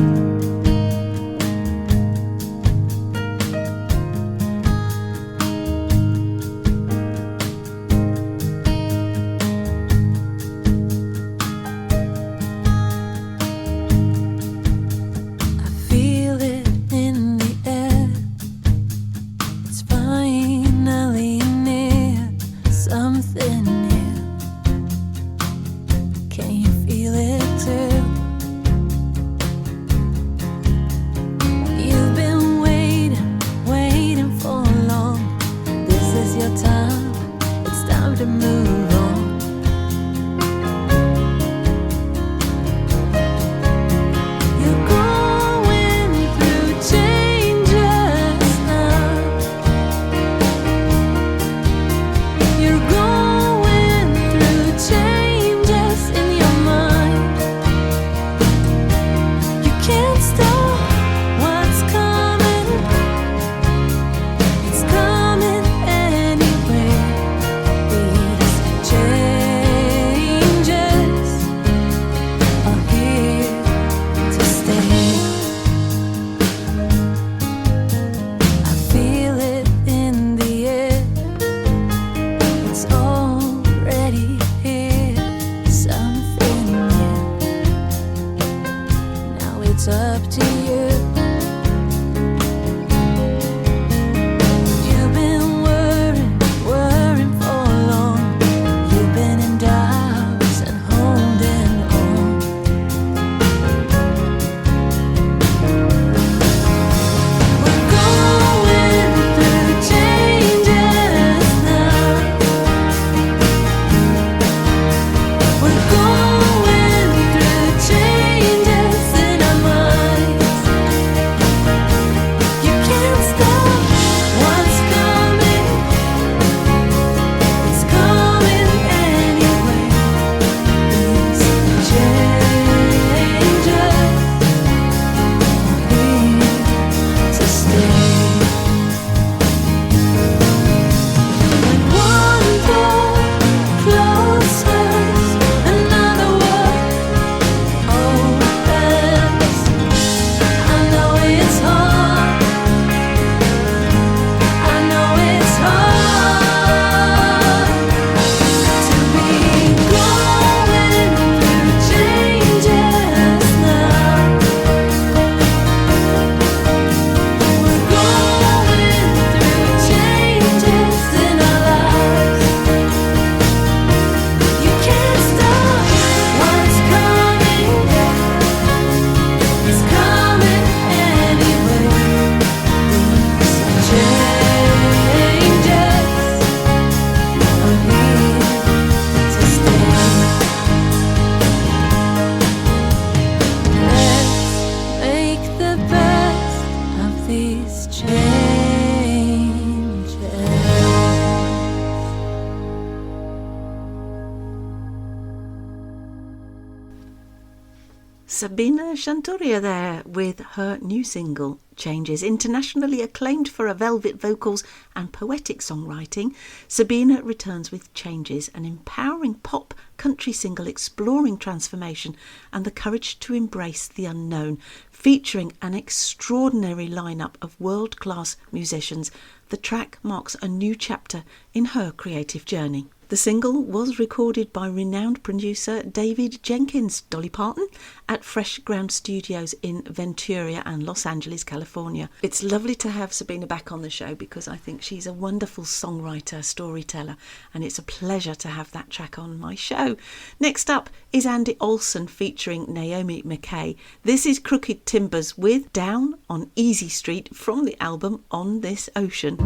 A: Sabina Chantoria there with her new single, Changes. Internationally acclaimed for her velvet vocals and poetic songwriting, Sabina returns with Changes, an empowering pop country single exploring transformation and the courage to embrace the unknown, featuring an extraordinary lineup of world-class musicians. The track marks a new chapter in her creative journey. The single was recorded by renowned producer David Jenkins, Dolly Parton, at Fresh Ground Studios in Ventura and Los Angeles, California. It's lovely to have Sabina back on the show because I think she's a wonderful songwriter, storyteller, and it's a pleasure to have that track on my show. Next up is Andy Olson featuring Naomi McKay. This is Crooked Timbers with Down on Easy Street from the album On This Ocean.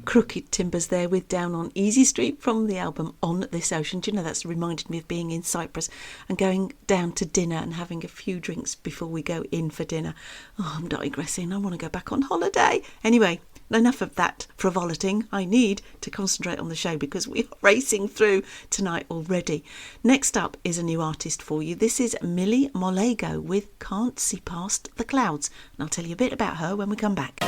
A: Crooked Timbers there with Down on Easy Street from the album On This Ocean. Do you know, that's reminded me of being in Cyprus and going down to dinner and having a few drinks before we go in for dinner. Oh, I'm digressing. I want to go back on holiday. Anyway, enough of that frivoliting. I need to concentrate on the show because we are racing through tonight already. Next up is a new artist for you. This is Millie Molego with Can't See Past the Clouds. And I'll tell you a bit about her when we come back.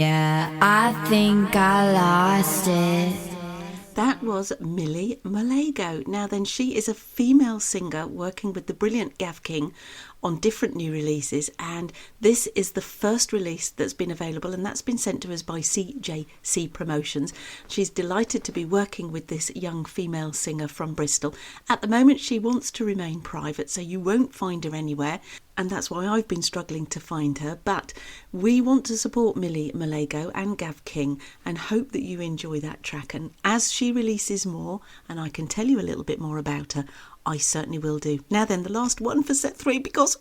K: Yeah, I think I lost it.
A: That was Millie Malago. Now then, she is a female singer working with the brilliant Gav King on different new releases, and this is the first release that's been available, and that's been sent to us by CJC Promotions. She's delighted to be working with this young female singer from Bristol. At the moment, she wants to remain private, so you won't find her anywhere, and that's why I've been struggling to find her. But we want to support Millie Malago and Gav King and hope that you enjoy that track. And as she releases more, and I can tell you a little bit more about her, I certainly will do. Now then, the last one for set 3, because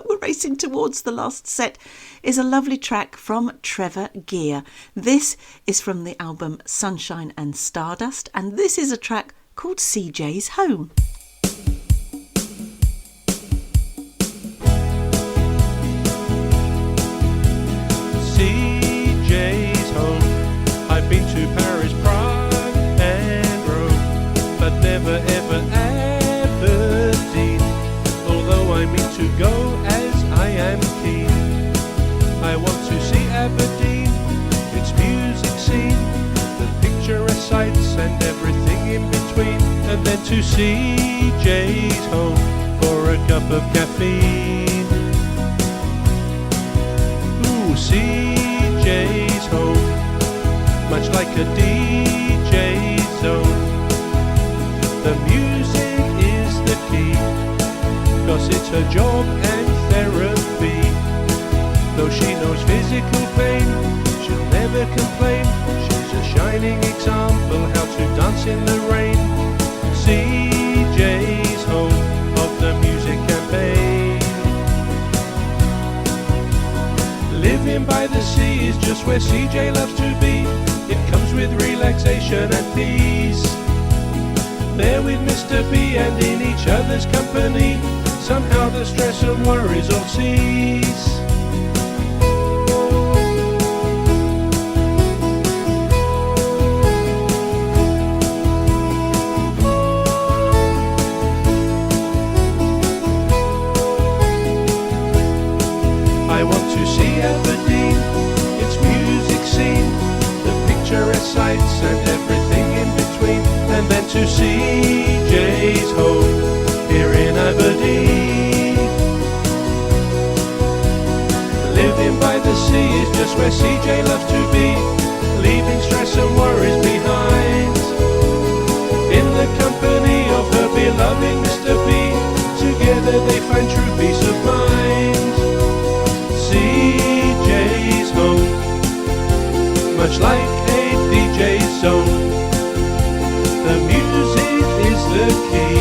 A: we're racing towards the last set, is a lovely track from Trevor Gear. This is from the album Sunshine and Stardust, and this is a track called CJ's Home.
L: CJ's home. I've been to Paris, Prague and Rome, but never ever although I mean to go as I am keen. I want to see Aberdeen, its music scene, the picturesque sights and everything in between, and then to CJ's home for a cup of caffeine. Ooh, CJ's home, much like a DJ's zone. The music is the key, 'cause it's her job and therapy. Though she knows physical pain, she'll never complain. She's a shining example how to dance in the rain. CJ's home of the music campaign. Living by the sea is just where CJ loves to be. It comes with relaxation and peace. There with Mr. B and in each other's company, somehow the stress and worries all cease. I want to see Aberdeen, its music scene, the picturesque sights and everything in between, and then to CJ's home here in Aberdeen. Living by the sea is just where CJ loves to be, leaving stress and worries behind. In the company of her beloved Mr. B, together they find true peace of mind. CJ's home, much like a DJ's zone. The music is the key,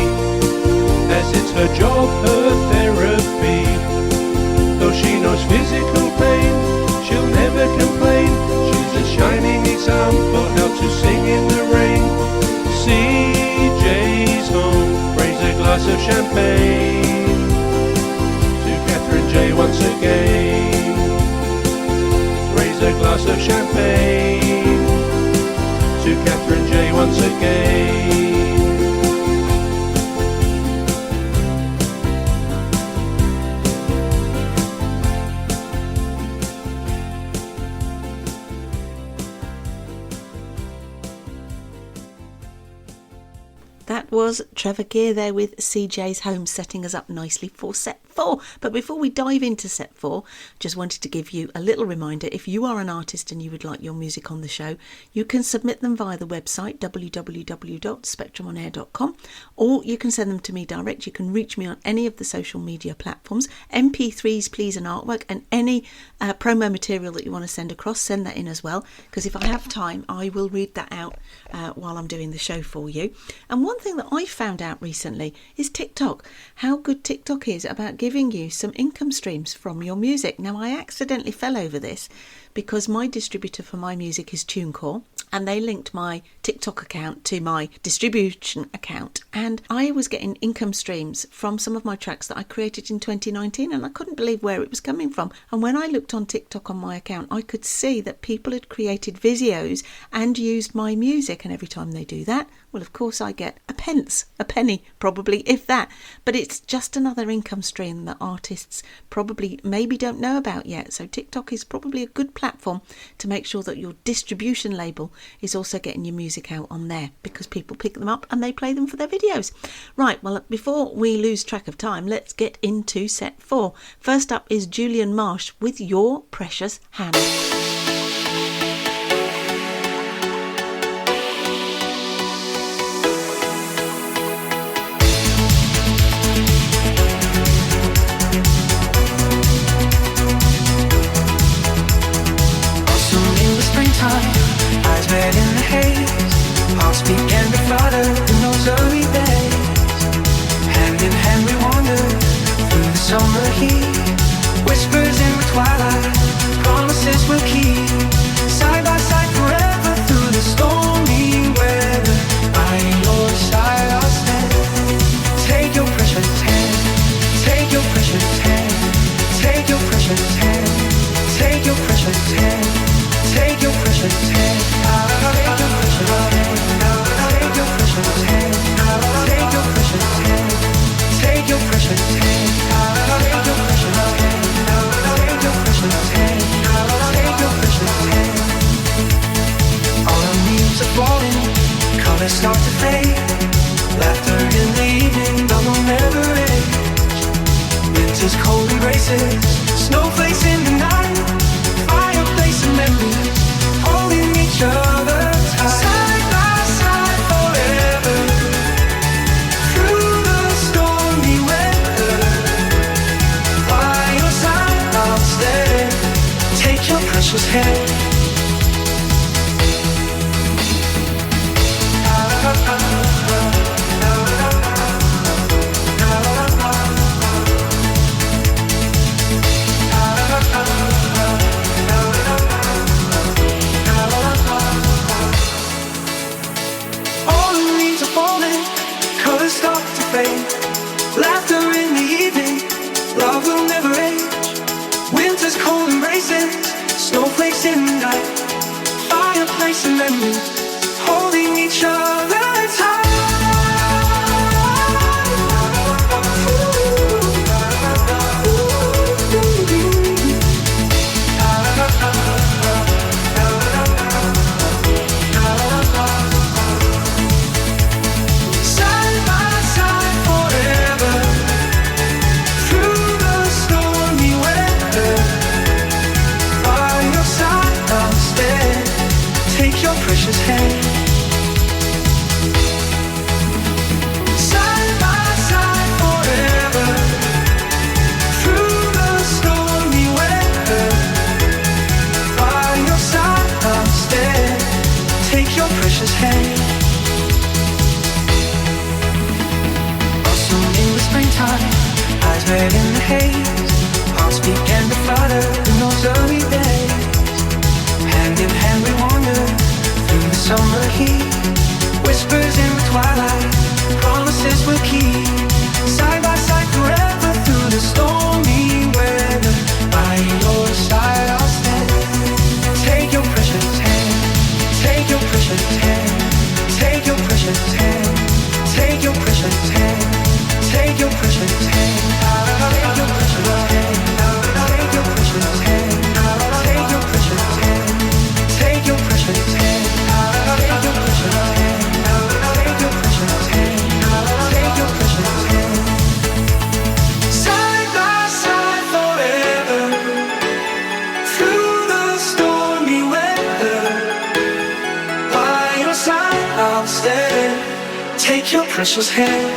L: as it's her job, her therapy. Though she knows physical pain, she'll never complain. She's a shining example how to sing in the rain. CJ's home, raise a glass of champagne to Catherine J once again. Raise a glass of champagne to Catherine J once again.
A: That was Trevor Gear there with CJ's Home, setting us up nicely for set 4. But before we dive into set 4, just wanted to give you a little reminder. If you are an artist and you would like your music on the show, you can submit them via the website www.spectrumonair.com, or you can send them to me direct. You can reach me on any of the social media platforms. MP3s, please, and artwork, and any promo material that you want to send across, send that in as well, because if I have time, I will read that out while I'm doing the show for you. And one thing that I found out recently is TikTok. How good TikTok is about giving you some income streams from your music. Now, I accidentally fell over this because my distributor for my music is TuneCore, and they linked my TikTok account to my distribution account, and I was getting income streams from some of my tracks that I created in 2019, and I couldn't believe where it was coming from. And when I looked on TikTok on my account, I could see that people had created videos and used my music, and every time they do that, well, of course I get a penny probably, if that. But it's just another income stream that artists probably maybe don't know about yet. So TikTok is probably a good platform to make sure that your distribution label is also getting your music out on there, because people pick them up and they play them for their videos. Right, well, before we lose track of time, let's get into set 4. First up is Julian Marsh with Your Precious Hand.
C: Eyes red in the haze, hearts began to flutter in those early days. Hand in hand we wander through the summer heat. Whispers in the twilight, promises we'll keep. Side by side forever through the stormy weather. By your side I'll stand. Take your precious hand, take your precious hand, take your precious hand, take your precious hand. Take your precious hand, take your precious hand, take your precious hand, take your precious hand, take your precious hand, take your precious hand, take your precious hand, take your precious hand. Autumn leaves are falling, colors start to fade. Laughter in the evening, love will never age. Winter's cold embraces, snowflakes in the night. Fireplace and memories, holding each other tight. Side by side forever, through the stormy weather. By your side I'll stand. Take your precious hand. Start to fade. Laughter in the evening, love will never age. Winter's cold embraces, snowflakes in the night. Fireplace and memories, holding each other tight. Precious hand. Side by side forever, through the stormy weather. By your side I'll stand. Take your precious hand. Blossom in the springtime, eyes red in the haze. Hearts began to flutter in those early days. Hand in hand we wander through the summer heat. Whispers in the twilight, promises we'll keep. Side by side forever through the stormy weather. By your side I'll stand. Take your precious hand, take your precious hand, take your precious hand, take your precious hand, take your precious hand, take your precious hand, take your precious hand, take your precious hand, take your precious hand. Take your precious hand.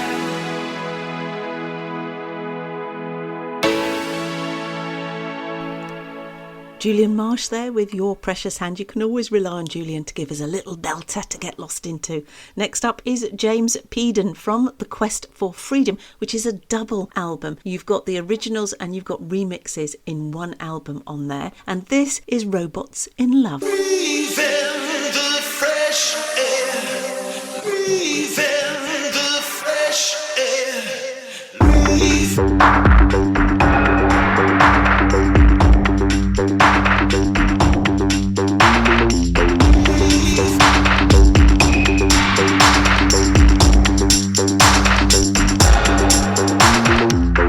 A: Julian Marsh there with Your Precious Hand. You can always rely on Julian to give us a little belter to get lost into. Next up is James Peden from The Quest for Freedom, which is a double album. You've got the originals and you've got remixes in one album on there. And this is Robots in Love.
D: Breathe in the fresh air. Breathe in the fresh air. Breathe.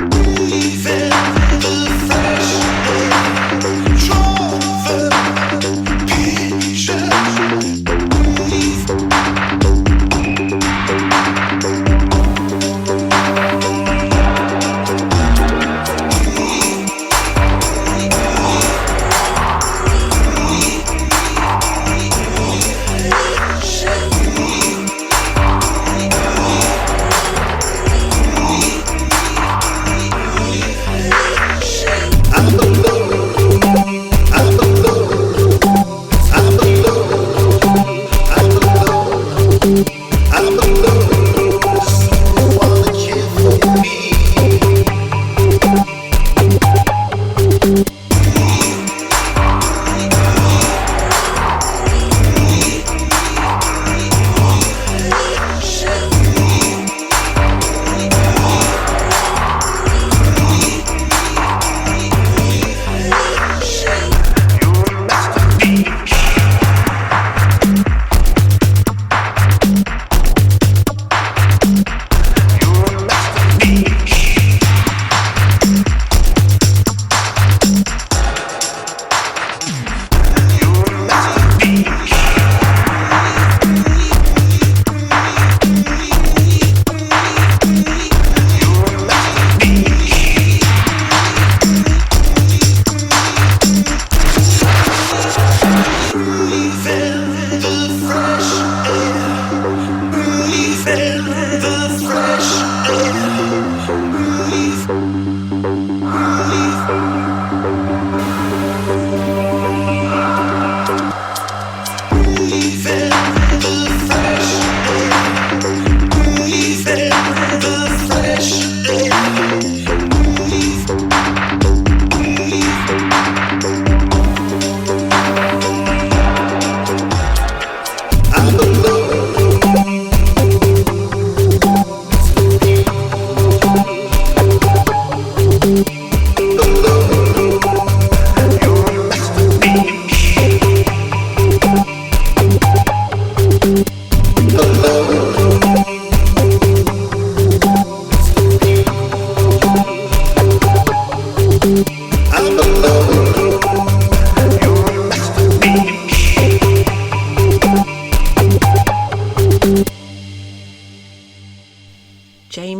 D: Breathe in the fresh air. Draw the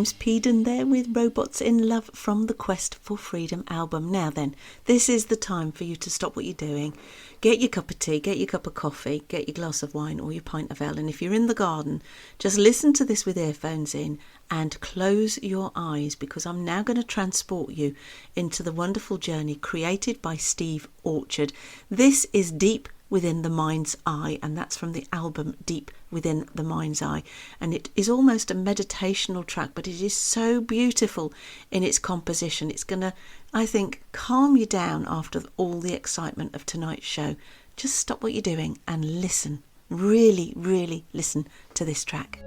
A: James Peden there with Robots in Love from the Quest for Freedom album. Now then, this is the time for you to stop what you're doing. Get your cup of tea, get your cup of coffee, get your glass of wine or your pint of ale. And if you're in the garden, just listen to this with earphones in and close your eyes, because I'm now going to transport you into the wonderful journey created by Steve Orchard. This is Deep Within the Mind's Eye, and that's from the album Deep Within the Mind's Eye, and it is almost a meditational track, but it is so beautiful in its composition. It's going to, I think, calm you down after all the excitement of tonight's show. Just stop what you're doing and listen, really, really listen to this track.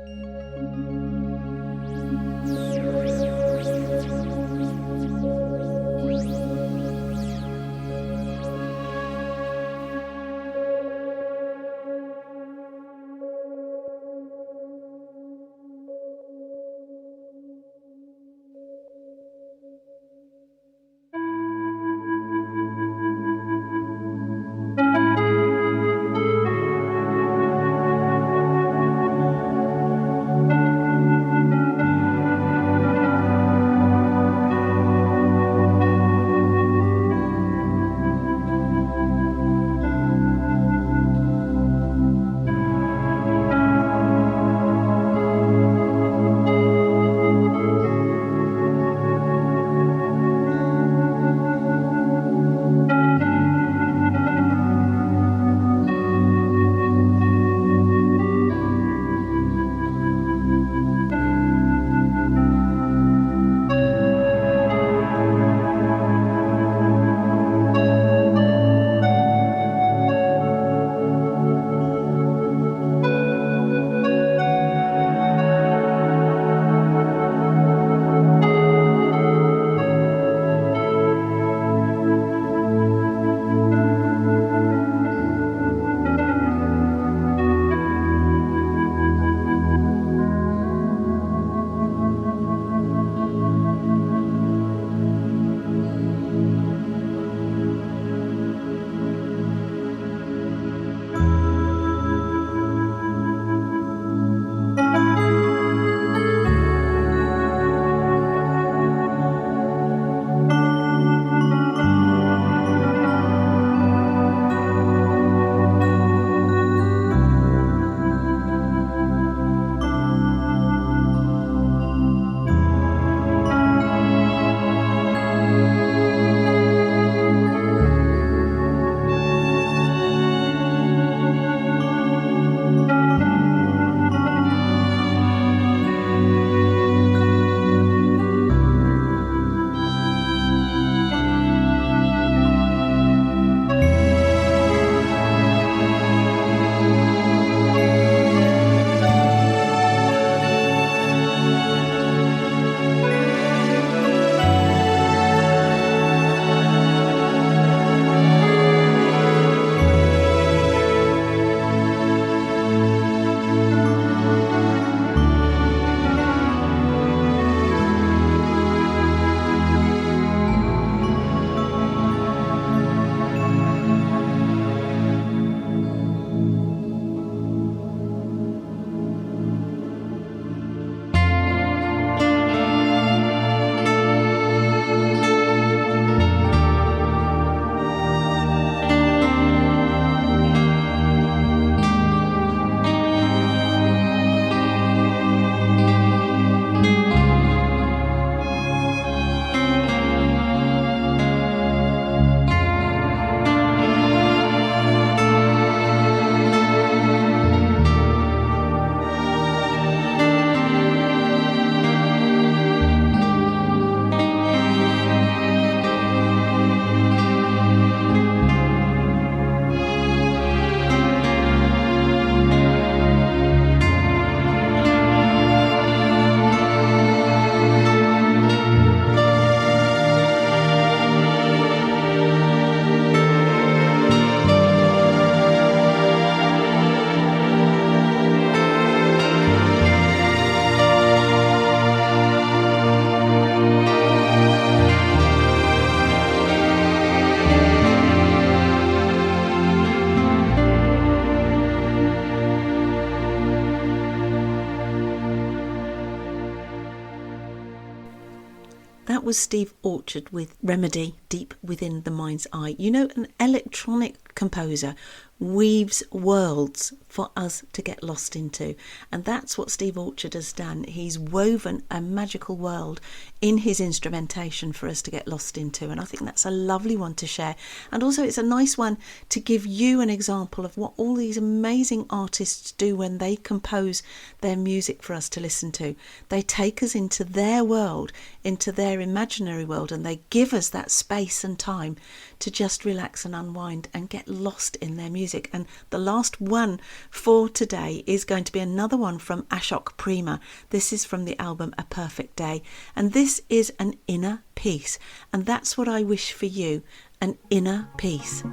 A: was Steve Orchard with Remedy, Deep Within the Mind's Eye. You know, an electronic composer weaves worlds for us to get lost into, and that's what Steve Orchard has done. He's woven a magical world in his instrumentation for us to get lost into, and I think that's a lovely one to share. And also it's a nice one to give you an example of what all these amazing artists do when they compose their music for us to listen to. They take us into their world, into their imaginary world, and they give us that space and time to just relax and unwind and get lost in their music. And the last one for today is going to be another one from Ashok Prema. This is from the album A Perfect Day, and this is an inner peace, and that's what I wish for you, an inner peace.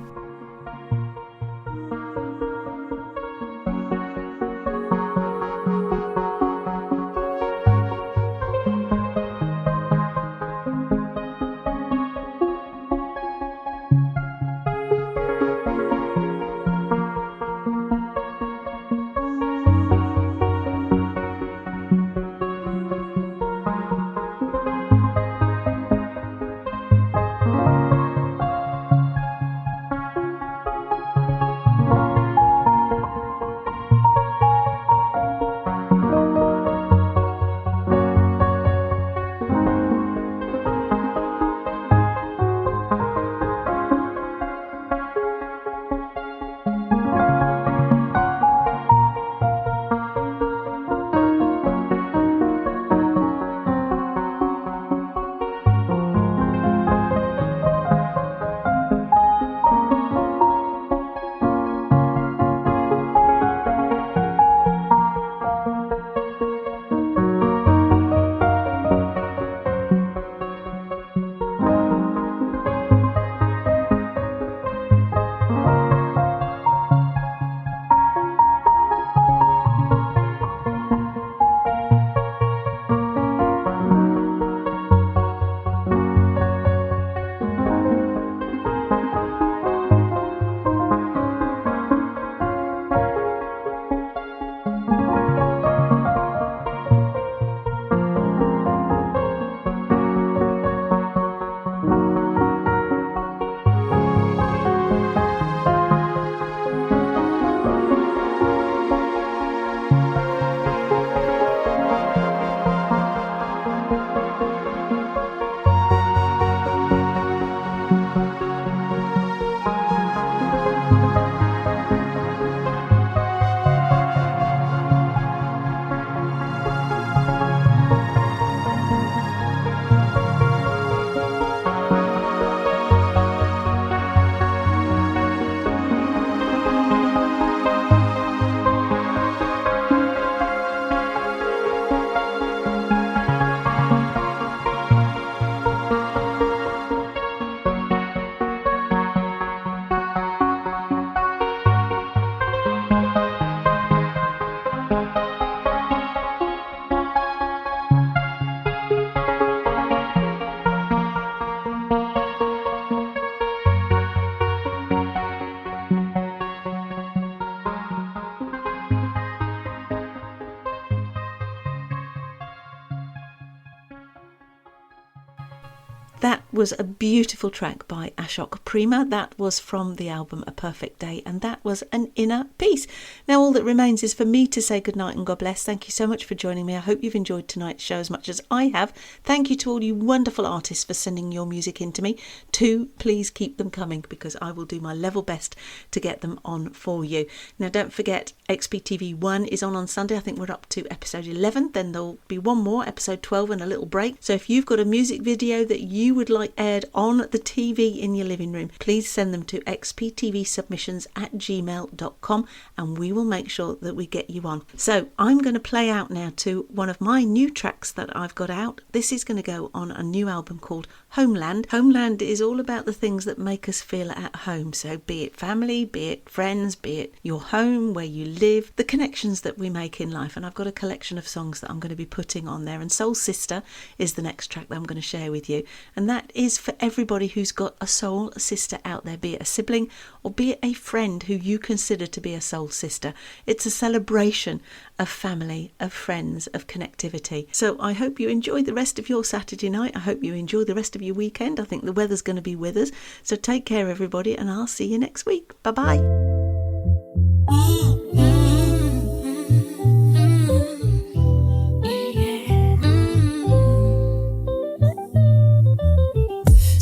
A: That was a beautiful track by Ashok Prema. That was from the album A Perfect Day, and that was an inner peace. Now all that remains is for me to say goodnight and God bless. Thank you so much for joining me. I hope you've enjoyed tonight's show as much as I have. Thank you to all you wonderful artists for sending your music in to me. Please keep them coming, because I will do my level best to get them on for you. Now don't forget, XPTV 1 is on Sunday. I think we're up to episode 11. Then there'll be one more, episode 12, and a little break. So if you've got a music video that you would like aired on the TV in your living room, please send them to xptvsubmissions@gmail.com and we will make sure that we get you on. So I'm going to play out now to one of my new tracks that I've got out. This is going to go on a new album called Homeland. Homeland is all about the things that make us feel at home. So be it family, be it friends, be it your home, where you live, the connections that we make in life. And I've got a collection of songs that I'm going to be putting on there. And Soul Sister is the next track that I'm going to share with you. And that is for everybody who's got a soul sister out there, be it a sibling or be it a friend who you consider to be a soul sister. It's a celebration of family, of friends, of connectivity. So I hope you enjoy the rest of your Saturday night. I hope you enjoy the rest of your weekend. I think the weather's going to be with us. So take care, everybody, and I'll see you next week. Bye-bye.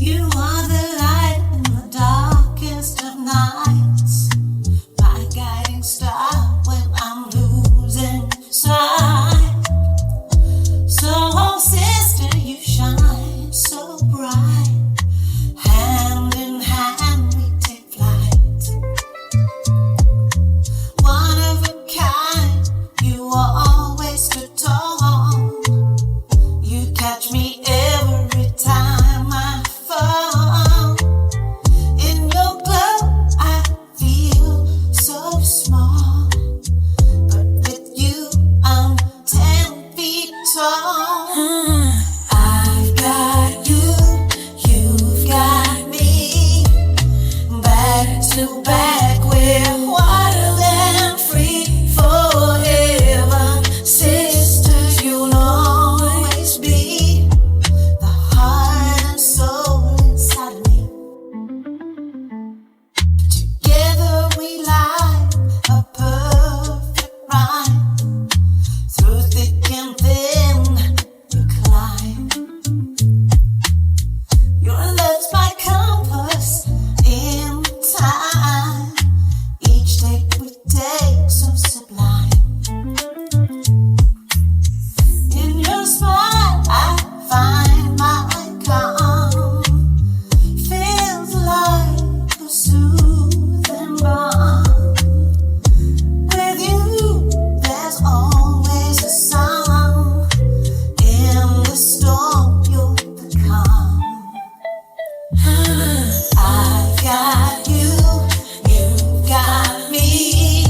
C: You are the light in the darkest of nights, my guiding star when I'm losing sight. So, sister, you shine so bright. Hand in hand we take flight. One of a kind, you always stood tall. You catch me every time I fall. In your glow I feel so small, but with you I'm 10 feet tall. I've got you, you've got me. Back to back we're wild and free. Forever, sisters, you'll always be the heart and soul inside of me. Together we lie a perfect rhyme. Through thick and thin we climb. Your love's my compass in time. Each take we take so sublime. In your smile I find my calm. Feels like a soothing balm. With you there's always a song. In the storm you're the calm. I've got you, you've got me.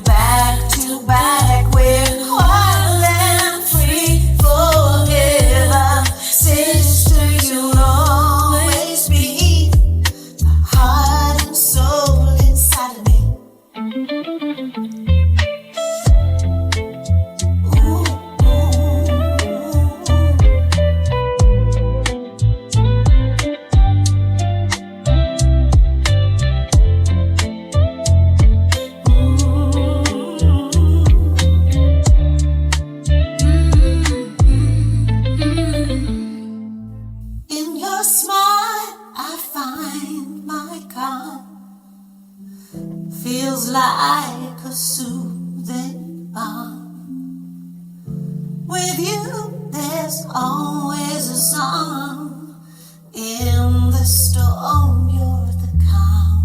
C: Back to back we're wild and free. Forever, sister, you'll always be the heart and soul inside of me. In your smile I find my calm. Feels like a soothing balm. With you there's always a song. In the storm you're the calm.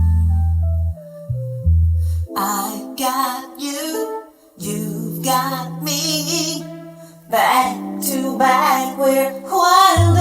C: I got you, you've got me. Back to back we're wild